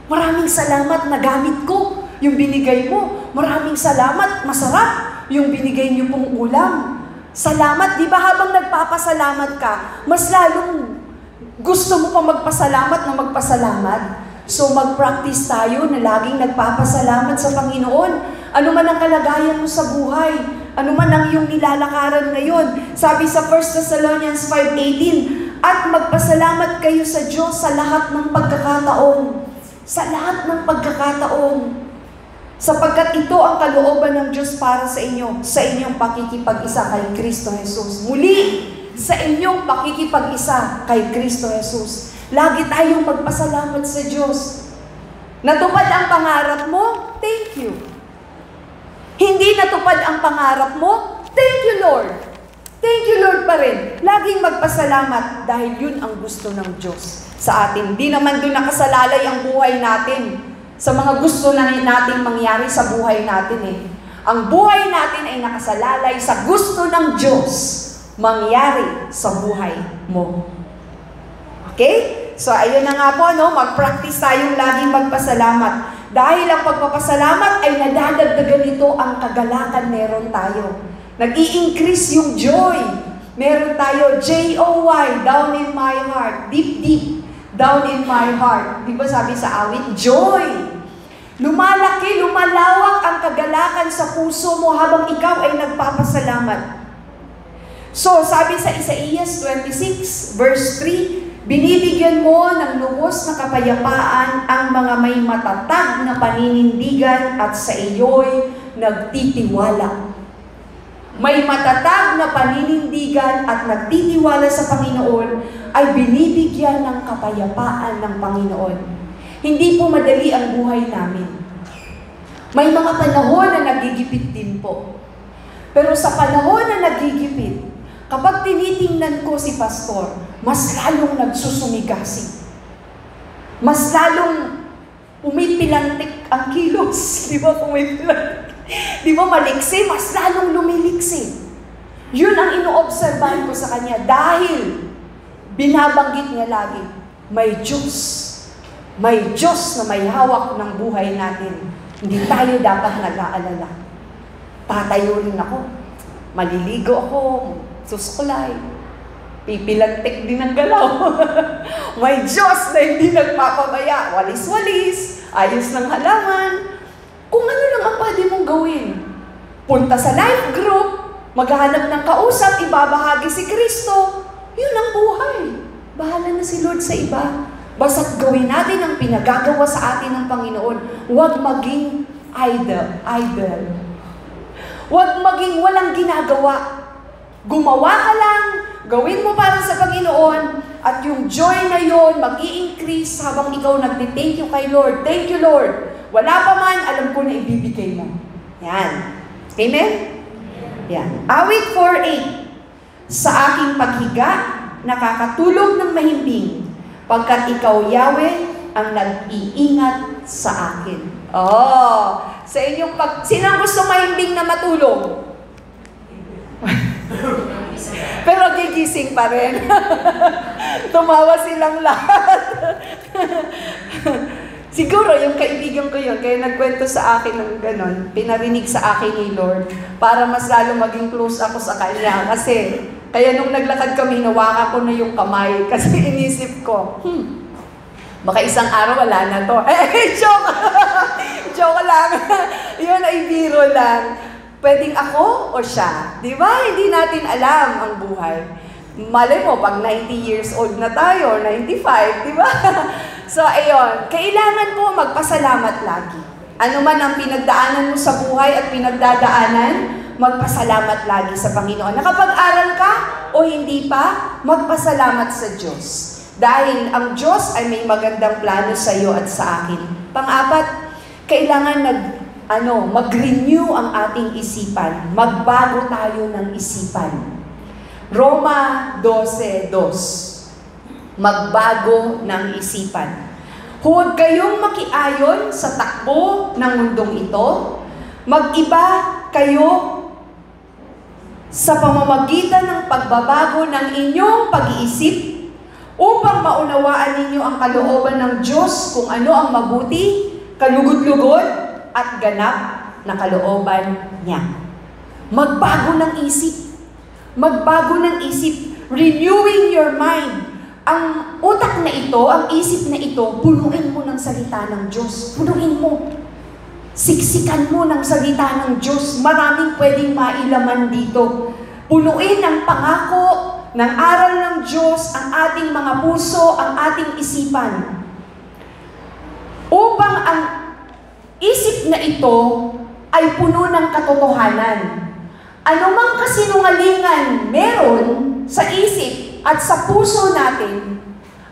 Maraming salamat, nagamit ko yung binigay mo. Maraming salamat, masarap yung binigay niyo pong ulam. Salamat, di ba habang nagpapasalamat ka, mas lalong gusto mo pa magpasalamat na magpasalamat? So mag-practice tayo na laging nagpapasalamat sa Panginoon. Ano man ang kalagayan mo sa buhay, ano man ang iyong nilalakaran ngayon. Sabi sa 1 Thessalonians 5:18, at magpasalamat kayo sa Diyos sa lahat ng pagkakataon. Sa lahat ng pagkakataon. Sapagkat ito ang kalooban ng Diyos para sa inyo, sa inyong pakikipag-isa kay Kristo Jesus. Muli, sa inyong pakikipag-isa kay Kristo Jesus. Lagi tayong magpasalamat sa Diyos. Natupad ang pangarap mo? Thank you. Hindi natupad ang pangarap mo? Thank you, Lord. Thank you, Lord pa rin. Laging magpasalamat dahil yun ang gusto ng Diyos sa atin. Hindi naman doon nakasalalay ang buhay natin sa mga gusto na natin mangyari sa buhay natin eh. Ang buhay natin ay nakasalalay sa gusto ng Diyos mangyari sa buhay mo. Okay? So, ayun na nga po, no? Mag-practice tayong laging magpasalamat. Dahil ang pagpapasalamat ay nadadagdagan nito ang kagalakan meron tayo. Nag-i-increase yung joy. Meron tayo, J-O-Y, down in my heart. Deep, deep, down in my heart. Di ba sabi sa awit? Joy. Lumalaki, lumalawak ang kagalakan sa puso mo habang ikaw ay nagpapasalamat. So, sabi sa Isaías 26, verse 3, binibigyan mo ng lubos na kapayapaan ang mga may matatag na paninindigan at sa iyo'y nagtitiwala. May matatag na paninindigan at nagtitiwala sa Panginoon ay binibigyan ng kapayapaan ng Panginoon. Hindi po madali ang buhay namin. May mga panahon na nagigipit din po. Pero sa panahon na nagigipit, kapag tinitingnan ko si pastor, mas lalong nagsusumigasi. Mas lalong umipilantik ang kilos. Di ba pumipilantik? Di ba maliksi? Mas lalong lumiliksi. Yun ang inoobserbahan ko sa kanya dahil binabanggit niya lagi, may Diyos. May Diyos na may hawak ng buhay natin. Hindi tayo dapat nag-aalala. Tatayo rin ako. Maliligo ako. Suskulay. Pipilantik din ang galaw. May Diyos na hindi nagpapabaya. Walis-walis. Ayos ng halaman. Kung ano lang ang pwede mong gawin. Punta sa life group. Maghanap ng kausap. Ibabahagi si Kristo. Yun ang buhay. Bahala na si Lord sa iba. Basta't gawin natin ang pinagagawa sa atin ng Panginoon. Huwag maging idol. Huwag maging walang ginagawa. Gumawa ka lang, gawin mo para sa Panginoon, at yung joy na yon mag-i-increase habang ikaw nagti-thank you kay Lord. Thank you, Lord. Wala pa man, alam ko na ibibigay mo. Yan. Amen? Yan. Awit 4:8. Sa aking paghiga, nakakatulog ng mahimbing, pagkat ikaw, Yahweh, ang nag-iingat sa akin. Sa inyong sinang gusto mahimbing na matulog? Pero gigising pa rin. Tumawa silang lahat. Siguro, yung kaibigan ko yun, kaya nagkwento sa akin ng ganon, pinarinig sa akin ni Lord, para mas lalo maging close ako sa Kanya. Kasi, kaya nung naglakad kami, nawakan ko na yung kamay kasi inisip ko, baka isang araw wala na to. Joke! Joke lang. Yun ay biro lang. Pwedeng ako o siya. Di ba? Hindi natin alam ang buhay. Malay mo, pag 90 years old na tayo, 95, di ba? So, ayun. Kailangan mo magpasalamat lagi. Ano man ang pinagdaanan mo sa buhay at pinagdadaanan, magpasalamat lagi sa Panginoon. Nakapag-aral ka o hindi pa, magpasalamat sa Diyos. Dahil ang Diyos ay may magandang plano sa iyo at sa akin. Pang-apat, kailangan mag-renew ang ating isipan. Magbago tayo ng isipan. Roma 12:2. Magbago ng isipan. Huwag kayong makiayon sa takbo ng mundong ito. Mag-iba kayo sa pamamagitan ng pagbabago ng inyong pag-iisip upang maunawaan ninyo ang kalooban ng Diyos kung ano ang mabuti, kalugod-lugod, at ganap na kalooban niya. Magbago ng isip. Magbago ng isip. Renewing your mind. Ang utak na ito, ang isip na ito, punuin mo ng salita ng Diyos. Punuin mo. Siksikan mo ng salita ng Diyos. Maraming pwedeng mailaman dito. Punuin ng pangako, ng aral ng Diyos, ang ating mga puso, ang ating isipan. Upang ang isip na ito ay puno ng katotohanan. Anumang kasinungalingan meron sa isip at sa puso natin,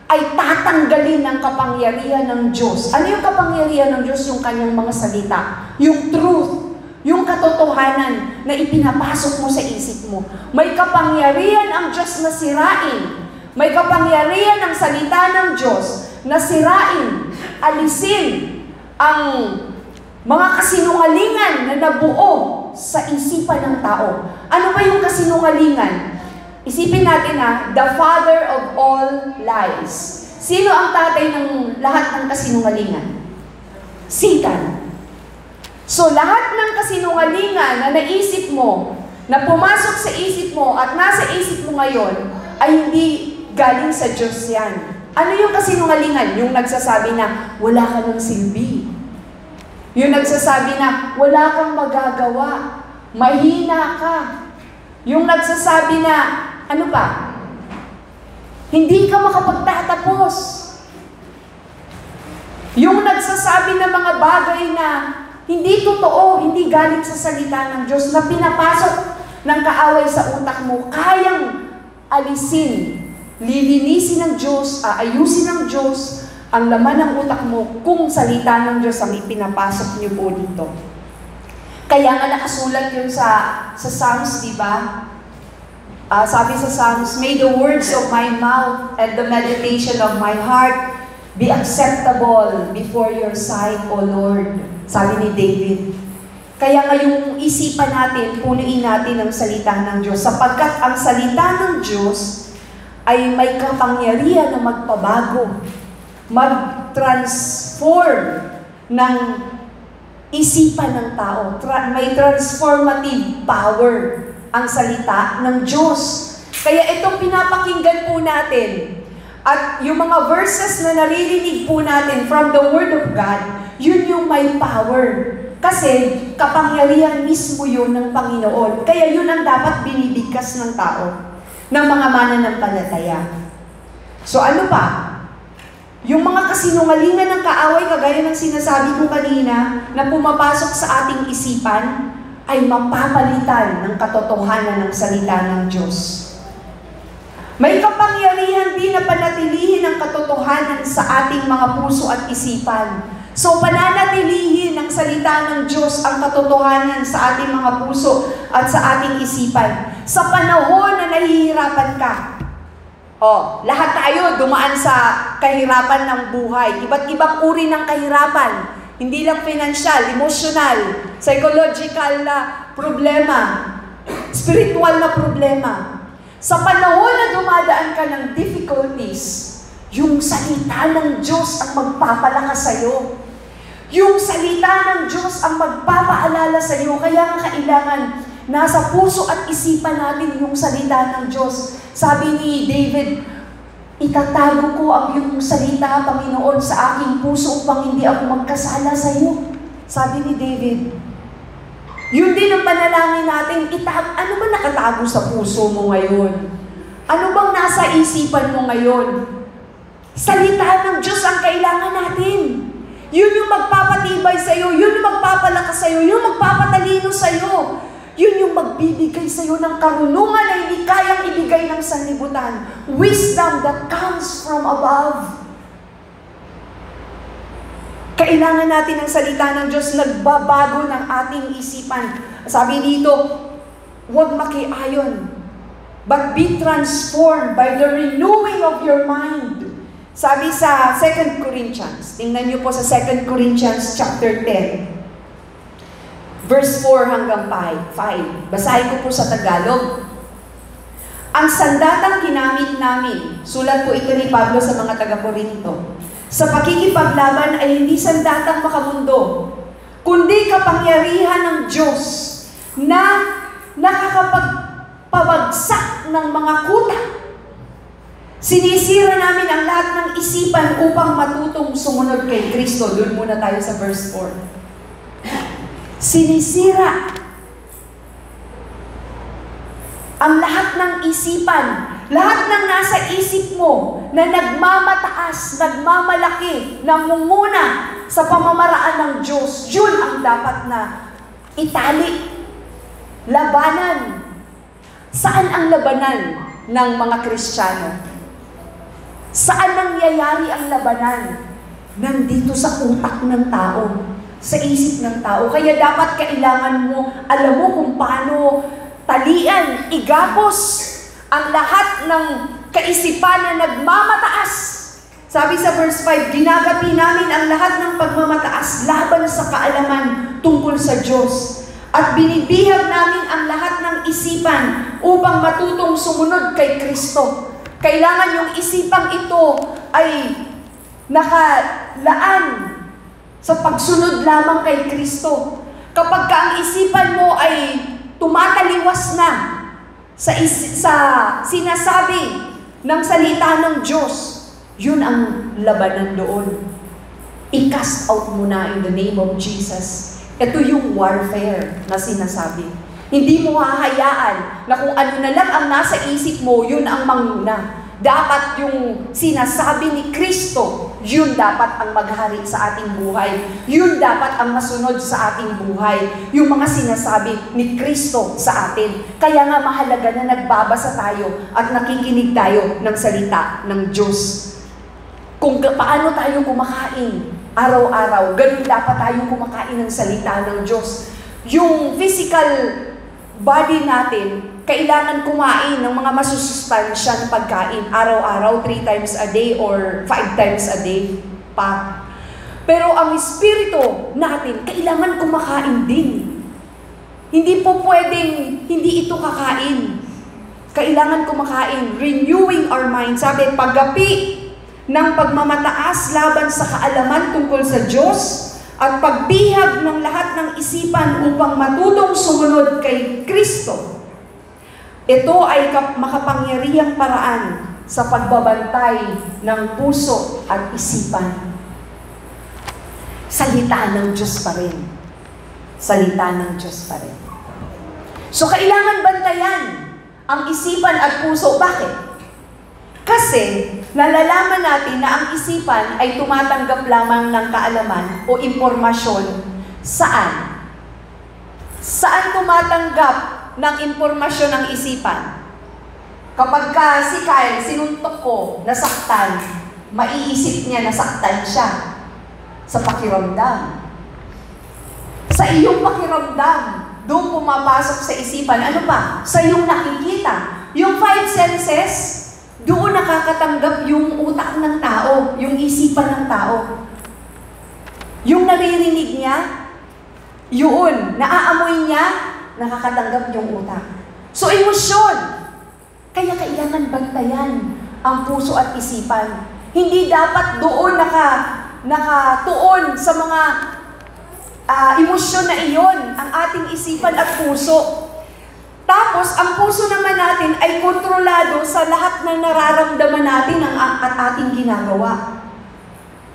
ay tatanggalin ng kapangyarihan ng Diyos. Ano yung kapangyarihan ng Diyos? Yung kanyang mga salita. Yung truth. Yung katotohanan na ipinapasok mo sa isip mo. May kapangyarihan ang Diyos na sirain. May kapangyarihan ang salita ng Diyos na sirain, alisin ang mga kasinungalingan na nabuo sa isipan ng tao. Ano ba yung kasinungalingan? Isipin natin the father of all lies. Sino ang tatay ng lahat ng kasinungalingan? Satan. So lahat ng kasinungalingan na naisip mo, na pumasok sa isip mo at nasa isip mo ngayon ay hindi galing sa Diyos yan. Ano yung kasinungalingan? Yung nagsasabi na wala ka ng silbi. Yung nagsasabi na wala kang magagawa. Mahina ka. Yung nagsasabi na, ano pa? Hindi ka makapagtatapos. Yung nagsasabi ng mga bagay na hindi totoo, hindi galing sa salita ng Diyos, na pinapasok ng kaaway sa utak mo, kayang alisin, lilinisin ng Diyos, aayusin ng Diyos ang laman ng utak mo kung salita ng Diyos ang ipinapasok niyo po dito. Kaya nga nakasulat yun sa Psalms, di ba? Sabi sa Psalms, "May the words of my mouth and the meditation of my heart be acceptable before your sight, O Lord." Sabi ni David. Kaya ngayong isipan natin, punuin natin ang salita ng Diyos. Sapagkat ang salita ng Diyos ay may kapangyarihan na magpabago, mag-transform ng isipan ng tao. May transformative power ang salita ng Diyos. Kaya itong pinapakinggan po natin, at yung mga verses na naririnig po natin from the Word of God, yun yung may power. Kasi kapangyarihan mismo yun ng Panginoon. Kaya yun ang dapat binibigkas ng tao, ng mga mananampalataya. So ano pa? Yung mga kasinungalingan ng kaaway, kagaya ng sinasabi ko kanina, na pumapasok sa ating isipan, ay mapapalitan ng katotohanan ng salita ng Diyos. May kapangyarihan din na panatilihin ang katotohanan sa ating mga puso at isipan. So, pananatilihin ng salita ng Diyos ang katotohanan sa ating mga puso at sa ating isipan. Sa panahon na nahihirapan ka, lahat tayo dumaan sa kahirapan ng buhay. Iba't ibang uri ng kahirapan. Hindi lang financial, emotional, psychological na problema, spiritual na problema. Sa panahon na dumadaan ka ng difficulties, yung salita ng Diyos ang magpapalakas sa'yo. Yung salita ng Diyos ang magpapaalala sa'yo. Kaya nga kailangan nasa puso at isipan natin yung salita ng Diyos. Sabi ni David, "Itatago ko ang iyong salita, Panginoon, sa aking puso upang hindi ako magkasala sa iyo." Sabi ni David. Yun din ang panalangin natin. Ano ba nakatago sa puso mo ngayon? Ano bang nasa isipan mo ngayon? Salita ng Diyos ang kailangan natin. Yun yung magpapatibay sa iyo, yun yung magpapalakas sa iyo, yun yung magpapatalino sa iyo. Yun yung magbibigay sa iyo ng karunungan na hindi kayang ibigay ng sanlibutan. Wisdom that comes from above. Kailangan natin ang salita ng Diyos, nagbabago ng ating isipan. Sabi dito, huwag makiayon, but be transformed by the renewing of your mind. Sabi sa 2 Corinthians, tingnan niyo po sa 2 Corinthians chapter 10, verse 4 hanggang 5. Basahin ko po sa Tagalog. "Ang sandatang ginamit namin," sulat po ito ni Pablo sa mga taga-Corinto, "sa pakikipaglaban ay hindi sandatang makamundo, kundi kapangyarihan ng Diyos na nakakapagpabagsak ng mga kuta. Sinisira namin ang lahat ng isipan upang matutong sumunod kay Kristo." Doon muna tayo sa verse 4. Sinisira ang lahat ng isipan, lahat ng nasa isip mo na nagmamataas, nagmamalaki, nangunguna sa pamamaraan ng Diyos. Yun ang dapat na itali. Labanan. Saan ang labanan ng mga Kristiyano? Saan nangyayari ang labanan? Nandito sa utak ng tao, sa isip ng tao. Kaya dapat kailangan mo, alam mo kung paano talian, igapos ang lahat ng kaisipan na nagmamataas. Sabi sa verse 5, "Ginagapi namin ang lahat ng pagmamataas laban sa kaalaman tungkol sa Diyos. At binibihag namin ang lahat ng isipan upang matutong sumunod kay Kristo." Kailangan yung isipang ito ay nakalaan sa pagsunod lamang kay Kristo. Kapag ang isipan mo ay tumataliwas na sa sinasabi ng salita ng Diyos, yun ang labanan doon. I-cast out mo na in the name of Jesus. Ito yung warfare na sinasabi. Hindi mo hahayaan na kung ano na lang ang nasa isip mo, yun ang manguna. Dapat yung sinasabi ni Kristo, yun dapat ang maghari sa ating buhay. Yun dapat ang masunod sa ating buhay. Yung mga sinasabi ni Kristo sa atin. Kaya nga mahalaga na nagbabasa tayo at nakikinig tayo ng salita ng Diyos. Kung paano tayo kumakain araw-araw, ganun dapat tayo kumakain ng salita ng Diyos. Yung physical body natin, kailangan kumain ng mga masusustansya na pagkain araw-araw, 3 times a day or 5 times a day pa. Pero ang espiritu natin, kailangan kumakain din. Hindi po pwedeng hindi ito kakain. Kailangan kumakain, renewing our mind. Sabi, paggapi ng pagmamataas laban sa kaalaman tungkol sa Diyos at pagbihag ng lahat ng isipan upang matutong sumunod kay Kristo. Ito ay makapangyarihang paraan sa pagbabantay ng puso at isipan. Salita ng Diyos pa rin. Salita ng Diyos pa rin. So, kailangan bantayan ang isipan at puso. Bakit? Kasi, nalalaman natin na ang isipan ay tumatanggap lamang ng kaalaman o impormasyon. Saan? Saan tumatanggap ng impormasyon ng isipan? Kapag si Kyle, sinuntok ko, nasaktan, maiisip niya nasaktan siya sa pakiramdam. Sa iyong pakiramdam, doon pumapasok sa isipan. Ano pa? Sa iyong nakikita. Yung 5 senses, doon nakakatanggap yung utak ng tao, yung isipan ng tao. Yung naririnig niya, yun, naaamoy niya, nakakatanggap yung utak. So, emosyon. Kaya kailangan bantayan ang puso at isipan. Hindi dapat doon nakatuon sa mga emosyon na iyon, ang ating isipan at puso. Tapos, ang puso naman natin ay kontrolado sa lahat ng nararamdaman natin at ating ginagawa.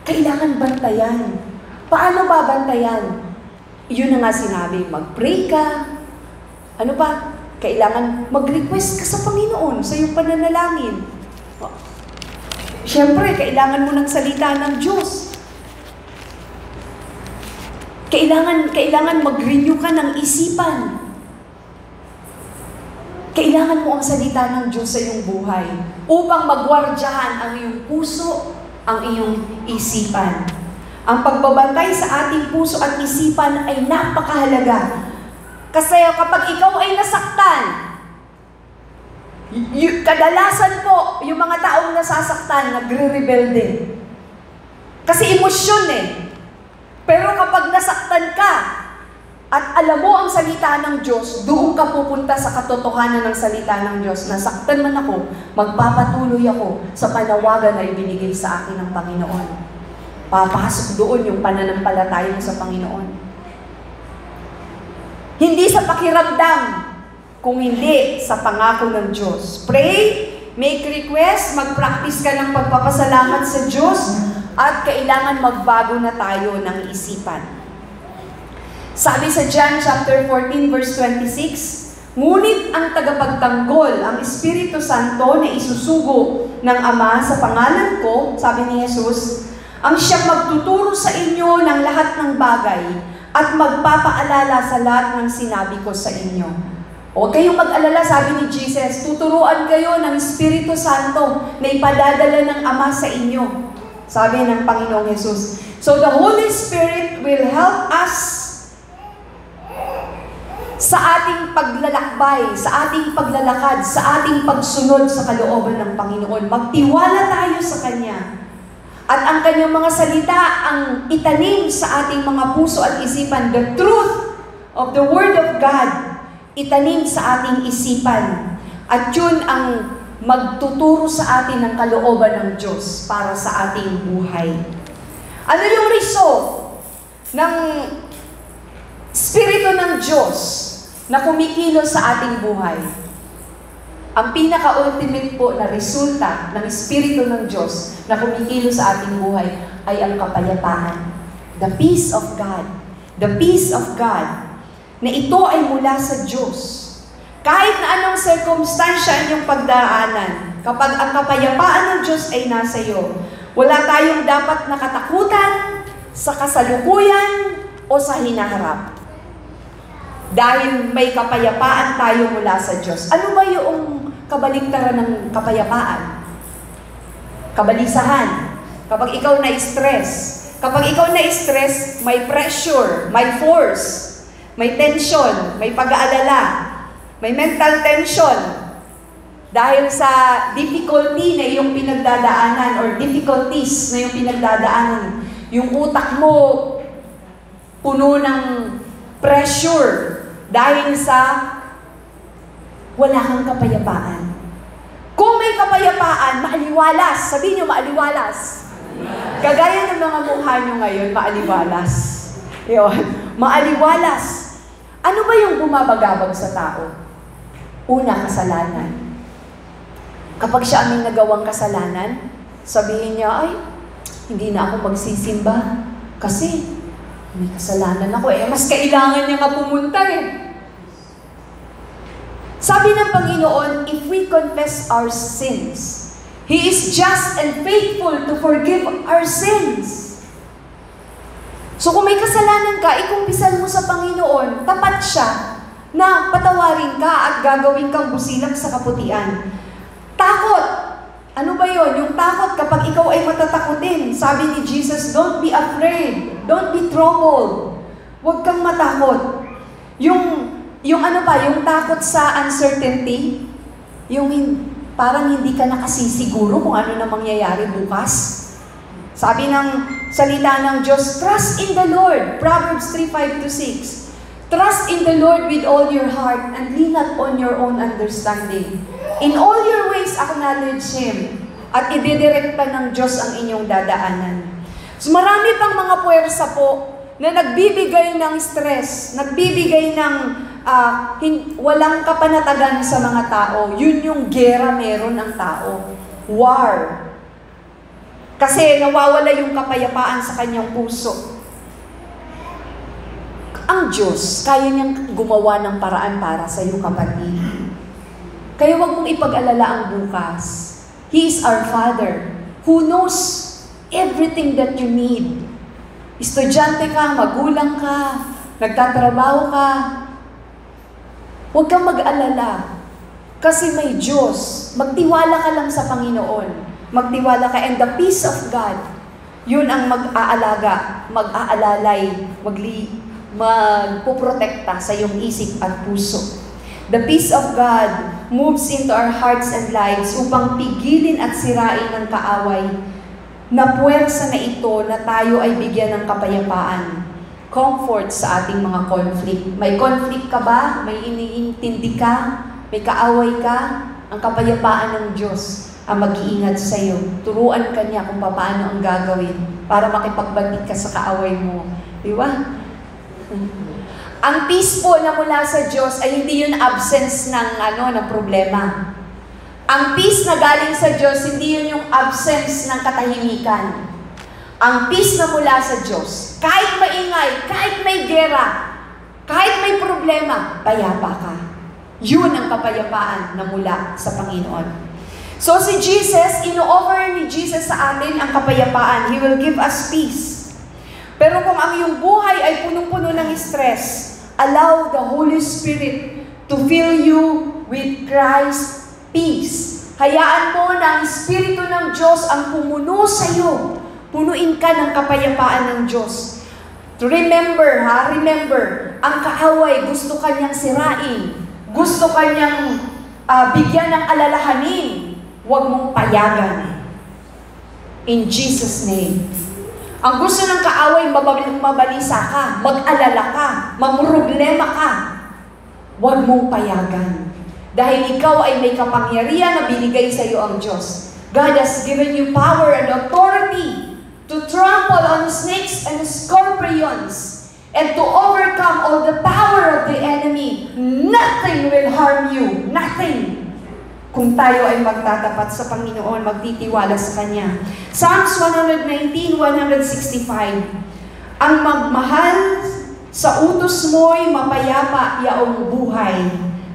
Kailangan bantayan. Paano ba bantayan? Yun na nga sinabi, mag-pray ka. Ano pa? Kailangan mag-request ka sa Panginoon sa iyong pananalangin. Siyempre, kailangan mo ng salita ng Diyos. Kailangan mag-renew ka ng isipan. Kailangan mo ang salita ng Diyos sa iyong buhay upang magwardyahan ang iyong puso, ang iyong isipan. Ang pagbabantay sa ating puso at isipan ay napakahalaga. Kasi kapag ikaw ay nasaktan, kadalasan po, yung mga taong nasasaktan, nagre-rebelde. Kasi emosyon eh. Pero kapag nasaktan ka, at alam mo ang salita ng Diyos, doon ka pupunta sa katotohanan ng salita ng Diyos. Nasaktan man ako, magpapatuloy ako sa panawagan na ibinigay sa akin ng Panginoon. Papasok doon yung pananampalataya mo sa Panginoon. Hindi sa pakiramdam, kung hindi sa pangako ng Diyos. Pray, make request, mag-practice ka ng pagpapasalamat sa Diyos, at kailangan magbago na tayo ng isipan. Sabi sa John chapter 14 verse 26, ngunit ang tagapagtanggol, ang Espiritu Santo na isusugo ng Ama sa pangalan ko, sabi ni Jesus, ang siyang magtuturo sa inyo ng lahat ng bagay at magpapaalala sa lahat ng sinabi ko sa inyo. Huwag kayong mag-alala, sabi ni Jesus, tuturuan kayo ng Espiritu Santo na ipadadala ng Ama sa inyo. Sabi ng Panginoong Jesus. So the Holy Spirit will help us sa ating paglalakbay, sa ating paglalakad, sa ating pagsunod sa kalooban ng Panginoon. Magtiwala tayo sa Kanya. At ang Kanyang mga salita ang itanim sa ating mga puso at isipan. The truth of the Word of God, itanim sa ating isipan. At yun ang magtuturo sa atin ng kalooban ng Diyos para sa ating buhay. Ano yung result ng Espiritu ng Diyos na kumikilos sa ating buhay. Ang pinaka-ultimate po na resulta ng Espiritu ng Diyos na kumikilos sa ating buhay ay ang kapayapaan. The peace of God. The peace of God. Na ito ay mula sa Diyos. Kahit na anong circumstansya inyong pagdaanan, kapag ang kapayapaan ng Diyos ay nasa iyo, wala tayong dapat nakatakutan sa kasalukuyan o sa hinaharap. Dahil may kapayapaan tayo mula sa Diyos. Ano ba yung kabaligtaran ng kapayapaan? Kabalisahan. Kapag ikaw na-stress. Kapag ikaw na-stress, may pressure, may force, may tension, may pag-aalala, may mental tension. Dahil sa difficulty na iyong pinagdadaanan or difficulties na iyong pinagdadaanan, yung utak mo puno ng pressure dahil sa wala kang kapayapaan. Kung may kapayapaan, maaliwalas. Sabihin nyo, maaliwalas. Kagaya ng mga mukha nyo ngayon, maaliwalas. Yun, maaliwalas. Ano ba yung bumabagabag sa tao? Una, kasalanan. Kapag siya aming nagawang kasalanan, sabihin niya, ay, hindi na ako magsisimba. Kasi, may kasalanan ako. Mas kailangan niya nga pumunta Sabi ng Panginoon, if we confess our sins, He is just and faithful to forgive our sins. So kung may kasalanan ka, ikumpisan mo sa Panginoon, tapat siya na patawarin ka at gagawin kang busilak sa kaputian. Takot. Ano ba yon? Yung takot kapag ikaw ay matatakutin. Sabi ni Jesus, don't be afraid. Don't be troubled. Huwag kang matakot. Yung takot sa uncertainty, yung parang hindi ka nakasisiguro kung ano na mangyayari bukas. Sabi ng salita ng Diyos, trust in the Lord. Proverbs 3:5-6. Trust in the Lord with all your heart and lean not on your own understanding. In all your ways, acknowledge Him at idedirekta ng Diyos ang inyong dadaanan. So marami pang mga puwersa po na nagbibigay ng stress, nagbibigay ng walang kapanatagan sa mga tao. Yun yung gera meron ng tao. War. Kasi nawawala yung kapayapaan sa kanyang puso. Ang Diyos, kaya niyang gumawa ng paraan para sa iyo, kapatid. Kaya huwag mong ipag-alala ang bukas. He is our Father who knows everything that you need. Estudyante ka, magulang ka, nagtatrabaho ka, huwag kang mag-alala. Kasi may Diyos. Magtiwala ka lang sa Panginoon. Magtiwala ka, and the peace of God, yun ang mag-aalaga, mag-aalalay, magpuprotekta sa iyong isip at puso. The peace of God moves into our hearts and lives upang pigilin at sirain ng kaaway na puwersa na ito na tayo ay bigyan ng kapayapaan. Comfort sa ating mga conflict. May conflict ka ba? May iniintindi ka? May kaaway ka? Ang kapayapaan ng Diyos ang mag-iingat sa iyo. Turuan ka niya kung paano ang gagawin para makipagbatik ka sa kaaway mo. Di ba? Ang peace po na mula sa Diyos ay hindi yun absence ng problema. Ang peace na galing sa Diyos, hindi yun yung absence ng katahimikan. Ang peace na mula sa Diyos, kahit maingay, kahit may gera, kahit may problema, payapa ka. Yun ang kapayapaan na mula sa Panginoon. So si Jesus, ino-offer ni Jesus sa atin ang kapayapaan. He will give us peace. Pero kung ang iyong buhay ay punong-puno ng stress, allow the Holy Spirit to fill you with Christ's peace. Hayaan mo na ang Espiritu ng Diyos ang pumuno sa iyo. Punuin ka ng kapayapaan ng Diyos. Remember, ang kaaway gusto kanyang sirain. Gusto kanyang bigyan ng alalahanin. Huwag mong payagan. In Jesus' name. Ang gusto ng kaaway, mabalisa ka, mag-alala ka, mamroblema ka. Huwag mong payagan. Dahil ikaw ay may kapangyarihan na binigay sa iyo ang Diyos. God has given you power and authority to trample on snakes and scorpions and to overcome all the power of the enemy. Nothing will harm you. Nothing. Kung tayo ay magtatapat sa Panginoon, magtitiwala sa Kanya. Psalms 119, 165. Ang magmahal sa utos mo'y mapayapa yaong buhay.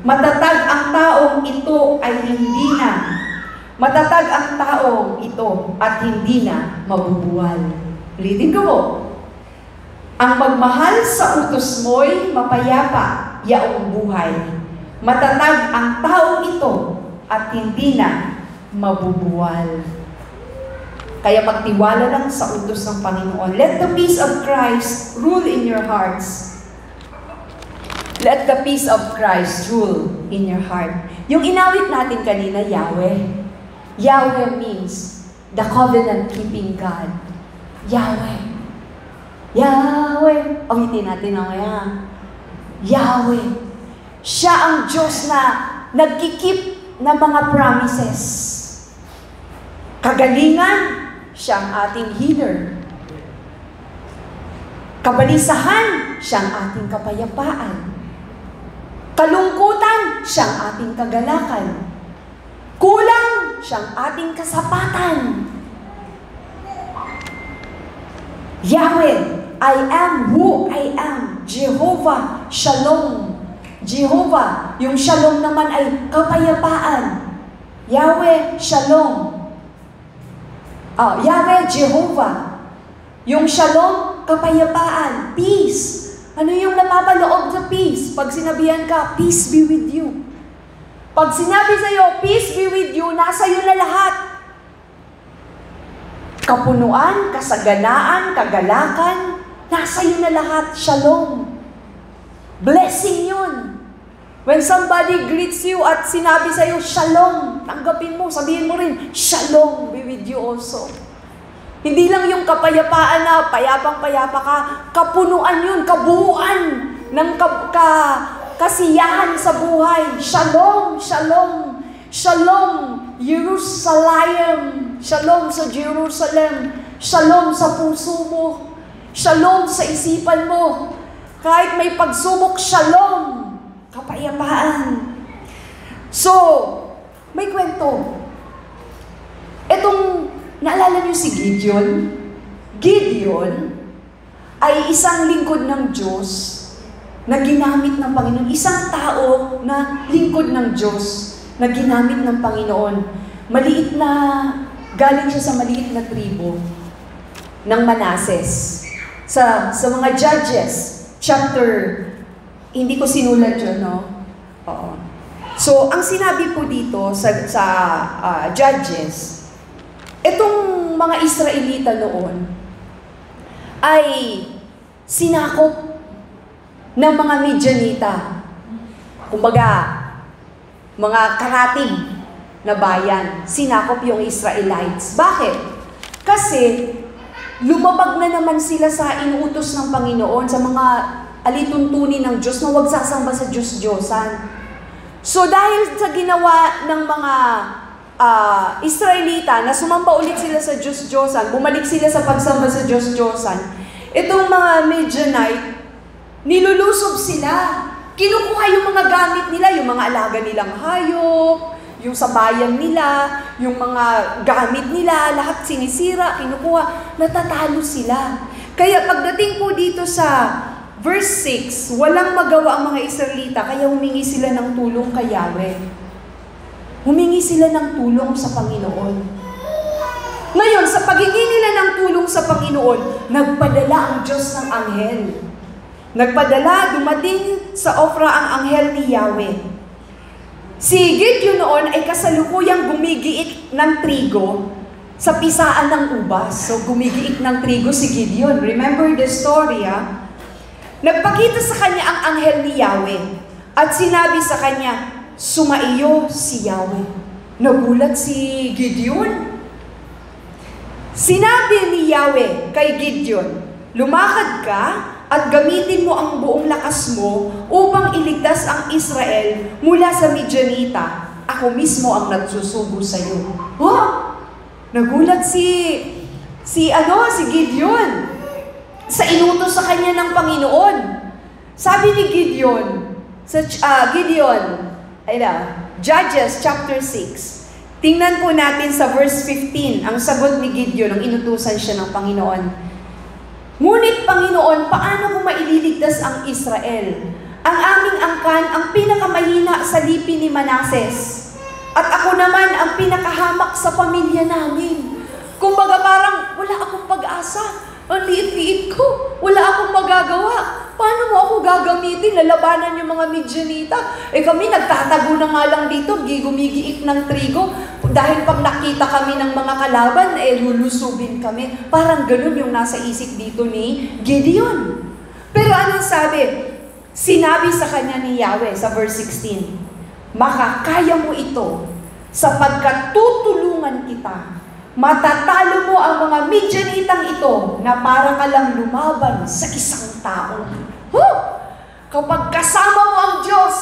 Matatag ang taong ito ay hindi na. Matatag ang taong ito at hindi na mabubuwal. Ulitin ko po. Ang magmahal sa utos mo'y mapayapa yaong buhay. Matatag ang taong ito at hindi na mabubuwal. Kaya magtiwala lang sa utos ng Panginoon. Let the peace of Christ rule in your hearts. Let the peace of Christ rule in your heart. Yung inawit natin kanina, Yahweh. Yahweh means the covenant-keeping God. Yahweh. Yahweh. Awitin natin mamaya. Yahweh. Siya ang Diyos na nagkikip ng mga promises. Kagalingan, siya ang ating healer. Kabalisahan, siya ang ating kapayapaan. Kalungkutan, siya ang ating kagalakan. Kulang, siya ang ating kasapatan. Yahweh, I am who I am. Jehovah, Shalom. Jehovah, yung Shalom naman ay kapayapaan. Yahweh, Shalom. Yahweh, Jehovah. Yung Shalom, kapayapaan, peace. Ano yung napapaloob sa peace? Pag sinabihan ka, peace be with you. Pag sinabi sa'yo, peace be with you, nasa iyo na lahat. Kapunuan, kasaganaan, kagalakan, nasa iyo na lahat. Shalom. Blessing yun. When somebody greets you at sinabi sa'yo, Shalom, tanggapin mo, sabihin mo rin, Shalom be with you also. Hindi lang yung kapayapaan na payapang-payapa ka, kapunuan yun, kabuuan ng kasiyahan sa buhay. Shalom, Shalom, Shalom, Jerusalem, Shalom sa Jerusalem, Shalom sa puso mo, Shalom sa isipan mo. Kahit may pagsubok, Shalom. Kapayapaan. So, may kwento. Etong, naalala niyo si Gideon? Gideon ay isang lingkod ng Diyos na ginamit ng Panginoon. Isang tao na lingkod ng Diyos na ginamit ng Panginoon. Maliit na, galing siya sa maliit na tribo ng Manases. Sa mga Judges, chapter hindi ko sinulat yun, no? Oo. So, ang sinabi po dito sa Judges, itong mga Israelita noon ay sinakop ng mga Midianita. Kumbaga, mga karatig na bayan, sinakop yung Israelites. Bakit? Kasi, lumabag na naman sila sa inuutos ng Panginoon, sa mga alituntunin ng Diyos na huwag sasamba sa Diyos-Diyosan. So dahil sa ginawa ng mga Israelita na sumamba ulit sila sa Diyos-Diyosan, bumalik sila sa pagsamba sa Diyos-Diyosan, itong mga Midianite, nilulusob sila. Kinukuha yung mga gamit nila, yung mga alaga nilang hayop, yung sa bayan nila, yung mga gamit nila, lahat sinisira, kinukuha, natatalo sila. Kaya pagdating po dito sa Verse 6, walang magawa ang mga Israelita, kaya humingi sila ng tulong kay Yahweh. Humingi sila ng tulong sa Panginoon. Ngayon, sa paghingi nila ng tulong sa Panginoon, nagpadala ang Diyos ng anghel. Nagpadala, dumating sa Ofra ang anghel ni Yahweh. Si Gideon noon ay kasalukuyang gumigiit ng trigo sa pisaan ng ubas. So, gumigiit ng trigo si Gideon. Remember the story, ha? Nagpakita sa kanya ang anghel ni Yahweh at sinabi sa kanya, sumaiyo si Yahweh. Nagulat si Gideon. Sinabi ni Yahweh kay Gideon, lumakad ka at gamitin mo ang buong lakas mo upang iligtas ang Israel mula sa Midianita. Ako mismo ang nagsusugo sa iyo. Nagulat si Gideon. sa inutos sa kanya ng Panginoon. Sabi ni Gideon, Judges chapter 6. Tingnan po natin sa verse 15, ang sagot ni Gideon, ang inutusan siya ng Panginoon. Ngunit Panginoon, paano ko maililigtas ang Israel? Ang aming angkan, ang pinakamahina sa lipi ni Manases. At ako naman ang pinakahamak sa pamilya namin. Kumbaga parang wala akong pag-asa. Ang liit-liit ko. Wala akong magagawa. Paano mo ako gagamitin? Lalabanan yung mga Midianita. Kami nagtatago na nga lang dito. Gumigiik ng trigo. Dahil pag nakita kami ng mga kalaban, lulusubin kami. Parang ganun yung nasa isip dito ni Gideon. Pero anong sabi? Sinabi sa kanya ni Yahweh sa verse 16, makakaya mo ito sapagkat tutulungan kita. Matatalo mo ang mga Midianitang ito na para ka lang lumaban sa isang tao. Kapag kasama mo ang Diyos,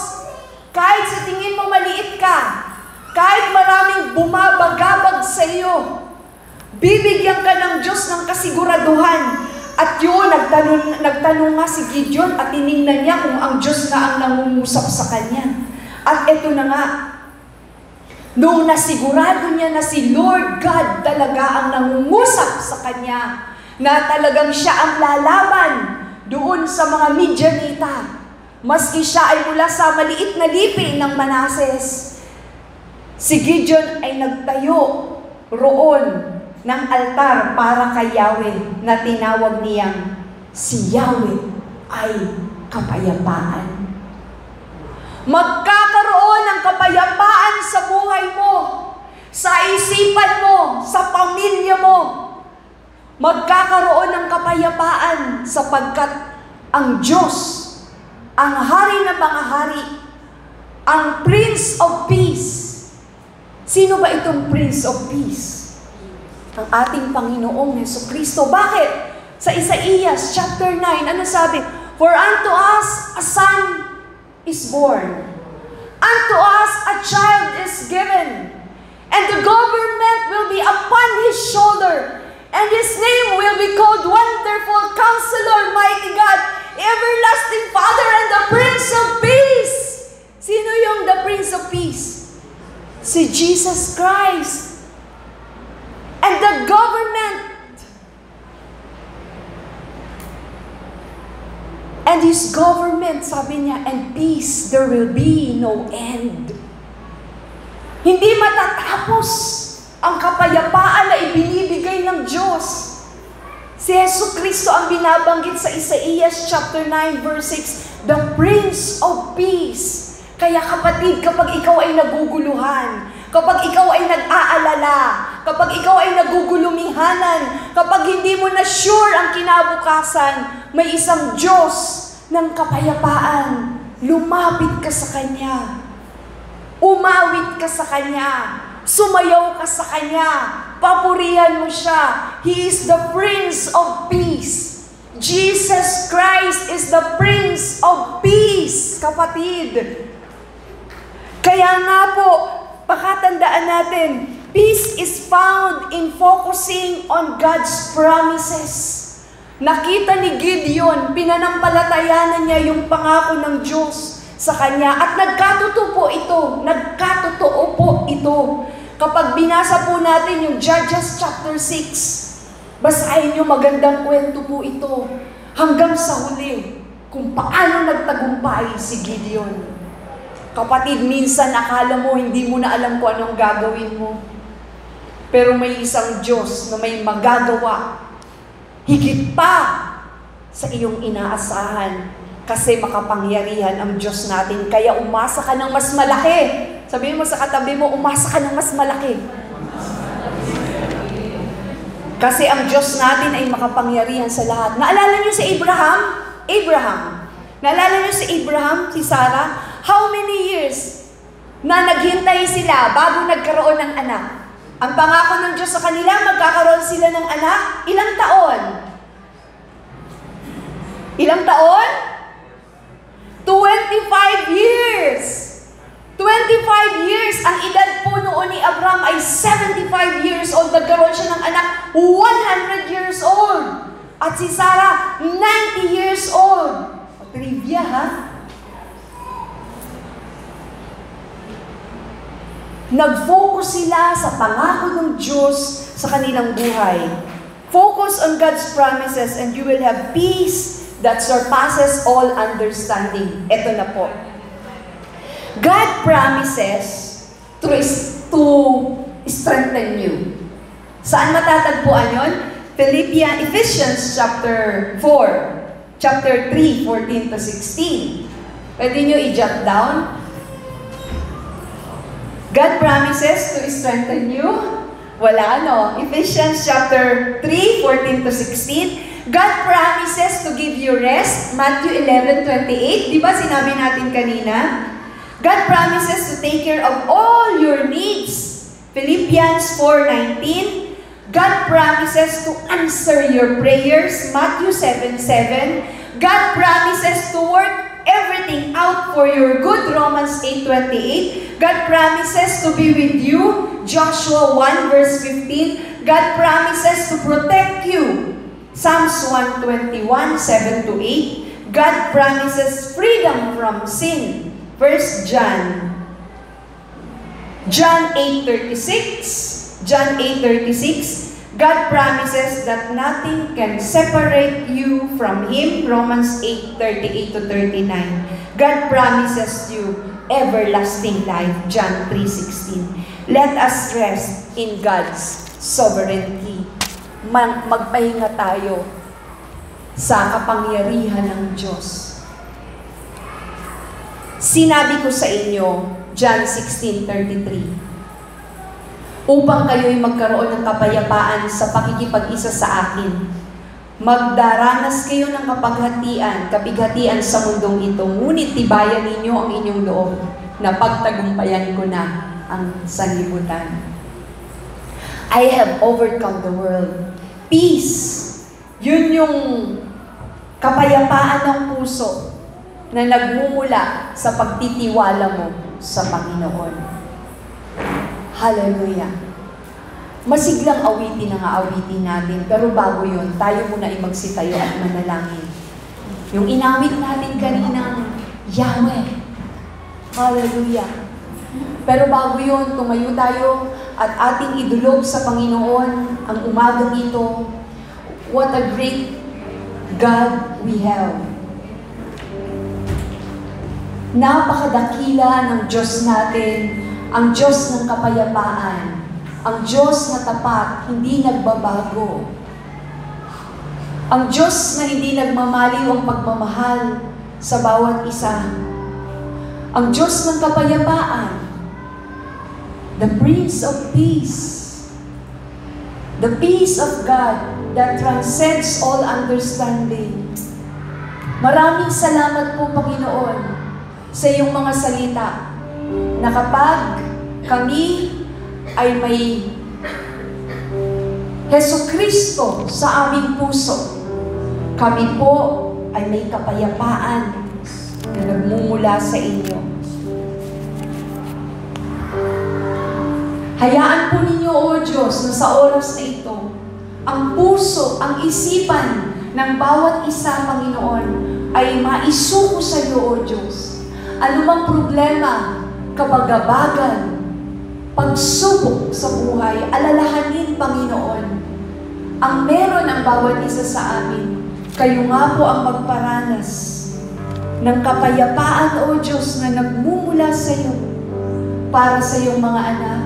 kahit sa tingin mo maliit ka, kahit maraming bumabagabag sa iyo, bibigyan ka ng Diyos ng kasiguraduhan. At yun, nagtanong nga si Gideon at tiningnan niya kung ang Diyos na ang nangungusap sa kanya. At eto na nga, nung nasigurado niya na si Lord God talaga ang nangungusap sa kanya, na talagang siya ang lalaban doon sa mga Midianita, maski siya ay mula sa maliit na lipi ng Manases, si Gideon ay nagtayo roon ng altar para kay Yahweh na tinawag niyang si Yahweh ay kapayapaan. Magkakaroon ng kapayapaan sa buhay mo, sa isipan mo, sa pamilya mo. Magkakaroon ng kapayapaan sapagkat ang Diyos, ang Hari ng mga hari, ang Prince of Peace. Sino ba itong Prince of Peace? Ang ating Panginoong Jesucristo. Bakit? Sa Isaías chapter 9, ano sabi? For unto us a son is born. Unto us a child is given. And the government will be upon his shoulder. And his name will be called Wonderful Counselor, Mighty God, Everlasting Father, and the Prince of Peace. Sino yung the Prince of Peace? Si Jesus Christ. And the government and His government, sabi niya, and peace, there will be no end. Hindi matatapos ang kapayapaan na ibinibigay ng Diyos. Si Jesucristo ang binabanggit sa Isaías chapter 9 verse 6, the Prince of Peace. Kaya kapatid, kapag ikaw ay naguguluhan, kapag ikaw ay nag-aalala, kapag ikaw ay nagugulumihanan, kapag hindi mo na sure ang kinabukasan, may isang Diyos ng kapayapaan. Lumapit ka sa Kanya. Umawit ka sa Kanya. Sumayaw ka sa Kanya. Papurihan mo siya. He is the Prince of Peace. Jesus Christ is the Prince of Peace, kapatid. Kaya nga po, pakatandaan natin, peace is found in focusing on God's promises. Nakita ni Gideon, pinanampalatayanan niya yung pangako ng Diyos sa kanya at nagkatotoo po ito. Nagkatotoo po ito. Kapag binasa po natin yung Judges chapter 6, basahin niyo, magandang kwento po ito. Hanggang sa huli, kung paano nagtagumpay si Gideon. Kapatid, minsan akala mo, hindi mo na alam kung anong gagawin mo. Pero may isang Diyos na may magagawa. Higit pa sa iyong inaasahan. Kasi makapangyarihan ang Diyos natin. Kaya umasa ka ng mas malaki. Sabihin mo sa katabi mo, umasa ka ng mas malaki. Kasi ang Diyos natin ay makapangyarihan sa lahat. Naalala niyo si Abraham? Naalala niyo si Abraham, si Sarah? How many years na naghintay sila bago nagkaroon ng anak? Ang pangako ng Diyos sa kanila, magkakaroon sila ng anak. Ilang taon? Ilang taon? 25 years. 25 years. Ang edad po noon ni Abraham ay 75 years old. Nagkaroon siya ng anak, 100 years old. At si Sarah, 90 years old. Trivia, ha? Nag-focus sila sa pangako ng Diyos sa kanilang buhay. Focus on God's promises and you will have peace that surpasses all understanding. Ito na po. God promises to strengthen you. Saan matatagpuan yun? Ephesians chapter 4, chapter 3, 14 to 16. Pwede nyo i-jot down. God promises to strengthen you. Wala, no? Ephesians chapter 3, 14 to 16. God promises to give you rest. Matthew 11:28. Di ba sinabi natin kanina? God promises to take care of all your needs. Philippians 4:19. God promises to answer your prayers. Matthew 7:7. God promises to work everything out for your good. Romans 8:28. God promises to be with you. Joshua 1 verse 15. God promises to protect you. Psalms 121, 7-8. God promises freedom from sin. 1 John 8:36. John 8:36. God promises that nothing can separate you from Him. Romans 8:38-39. God promises you everlasting life. John 3:16. Let us rest in God's sovereignty. Magpahinga tayo sa kapangyarihan ng Diyos. Sinabi ko sa inyo, John 16:33, upang kayo'y magkaroon ng kapayapaan sa pakikipag-isa sa akin. Magdaranas kayo ng kapighatian sa mundong ito, ngunit tibayan ninyo ang inyong loob na pagtagumpayan ko na ang sanlibutan. I have overcome the world. Peace. Yun yung kapayapaan ng puso na nagmumula sa pagtitiwala mo sa Panginoon. Hallelujah. Masiglang awitin ang aawitin natin, pero bago yun, tayo muna ay magsitayo at manalangin. Yung inawit natin kaninang Yahweh. Hallelujah. Pero bago yun, tumayo tayo at ating idulog sa Panginoon ang umagang ito. What a great God we have. Napakadakila ng Diyos natin, ang Diyos ng kapayapaan, ang Diyos na tapat, hindi nagbabago. Ang Diyos na hindi nagmamaliw ang pagmamahal sa bawat isa. Ang Diyos ng kapayapaan, the Prince of Peace, the peace of God that transcends all understanding. Maraming salamat po, Panginoon, sa iyong mga salita, na kapag kami ay may Jesucristo sa aming puso, kami po ay may kapayapaan na nagmumula sa inyo. Hayaan po ninyo, O Diyos, na sa oras na ito, ang puso, ang isipan ng bawat isa, Panginoon, ay maisuko sa iyo, O Diyos. Anumang problema, kabagabagan, pagsubok sa buhay, alalahanin, Panginoon, ang meron ang bawat isa sa amin. Kayo nga po ang magparanas ng kapayapaan, O Diyos, na nagmumula sa iyo para sa iyong mga anak.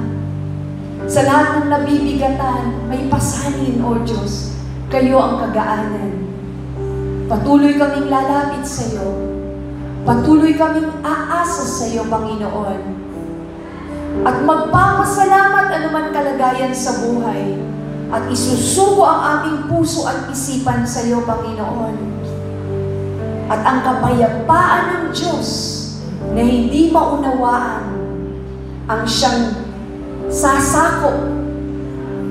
Sa lahat ng nabibigatan, may pasanin, O Diyos, kayo ang kagaanan. Patuloy kaming lalapit sa iyo. Patuloy kaming aasa sa iyo, Panginoon. At magpapasalamat anuman kalagayan sa buhay. At isusuko ang aming puso at isipan sa iyo, Panginoon. At ang kapayapaan ng Diyos na hindi maunawaan ang siyang sasako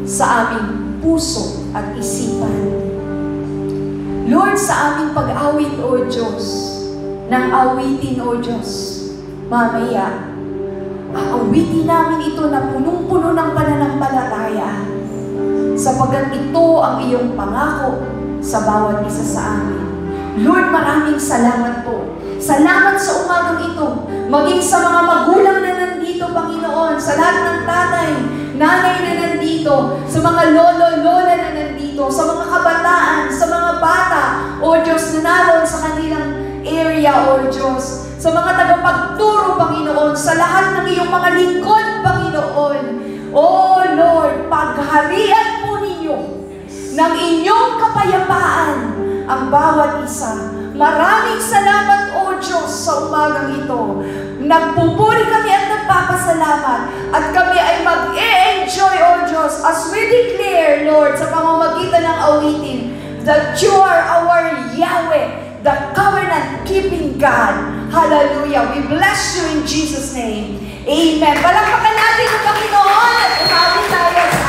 sa aming puso at isipan. Lord, sa aming pag-awit, O Diyos, ng awitin, O Diyos, mamaya, aawitin namin ito na punong-puno ng pananampalataya, sapagkat ito ang iyong pangako sa bawat isa sa amin. Lord, maraming salamat po. Salamat sa umagang ito. Maging sa mga magulang na nandito, Panginoon, sa lahat ng tatay, nanay na nandito, sa mga lolo, lola na nandito, sa mga kabataan, sa mga bata, O Diyos, na naroon sa kanilang area, O Diyos, sa mga tagapagturo, Panginoon, sa lahat ng iyong mga lingkod, Panginoon. O Lord, pagharian po ninyo ng inyong kapayapaan ang bawat isa. Maraming salamat, O Diyos, sa umagang ito. Nagpupuri kami at nagpapasalamat. At kami ay mag-e-enjoy, O Diyos, as we declare, Lord, sa pamamagitan ng awitin, that you are our Yahweh, the covenant-keeping God. Hallelujah. We bless you in Jesus' name. Amen. Palakpakan natin ang Panginoon at umabot tayo sa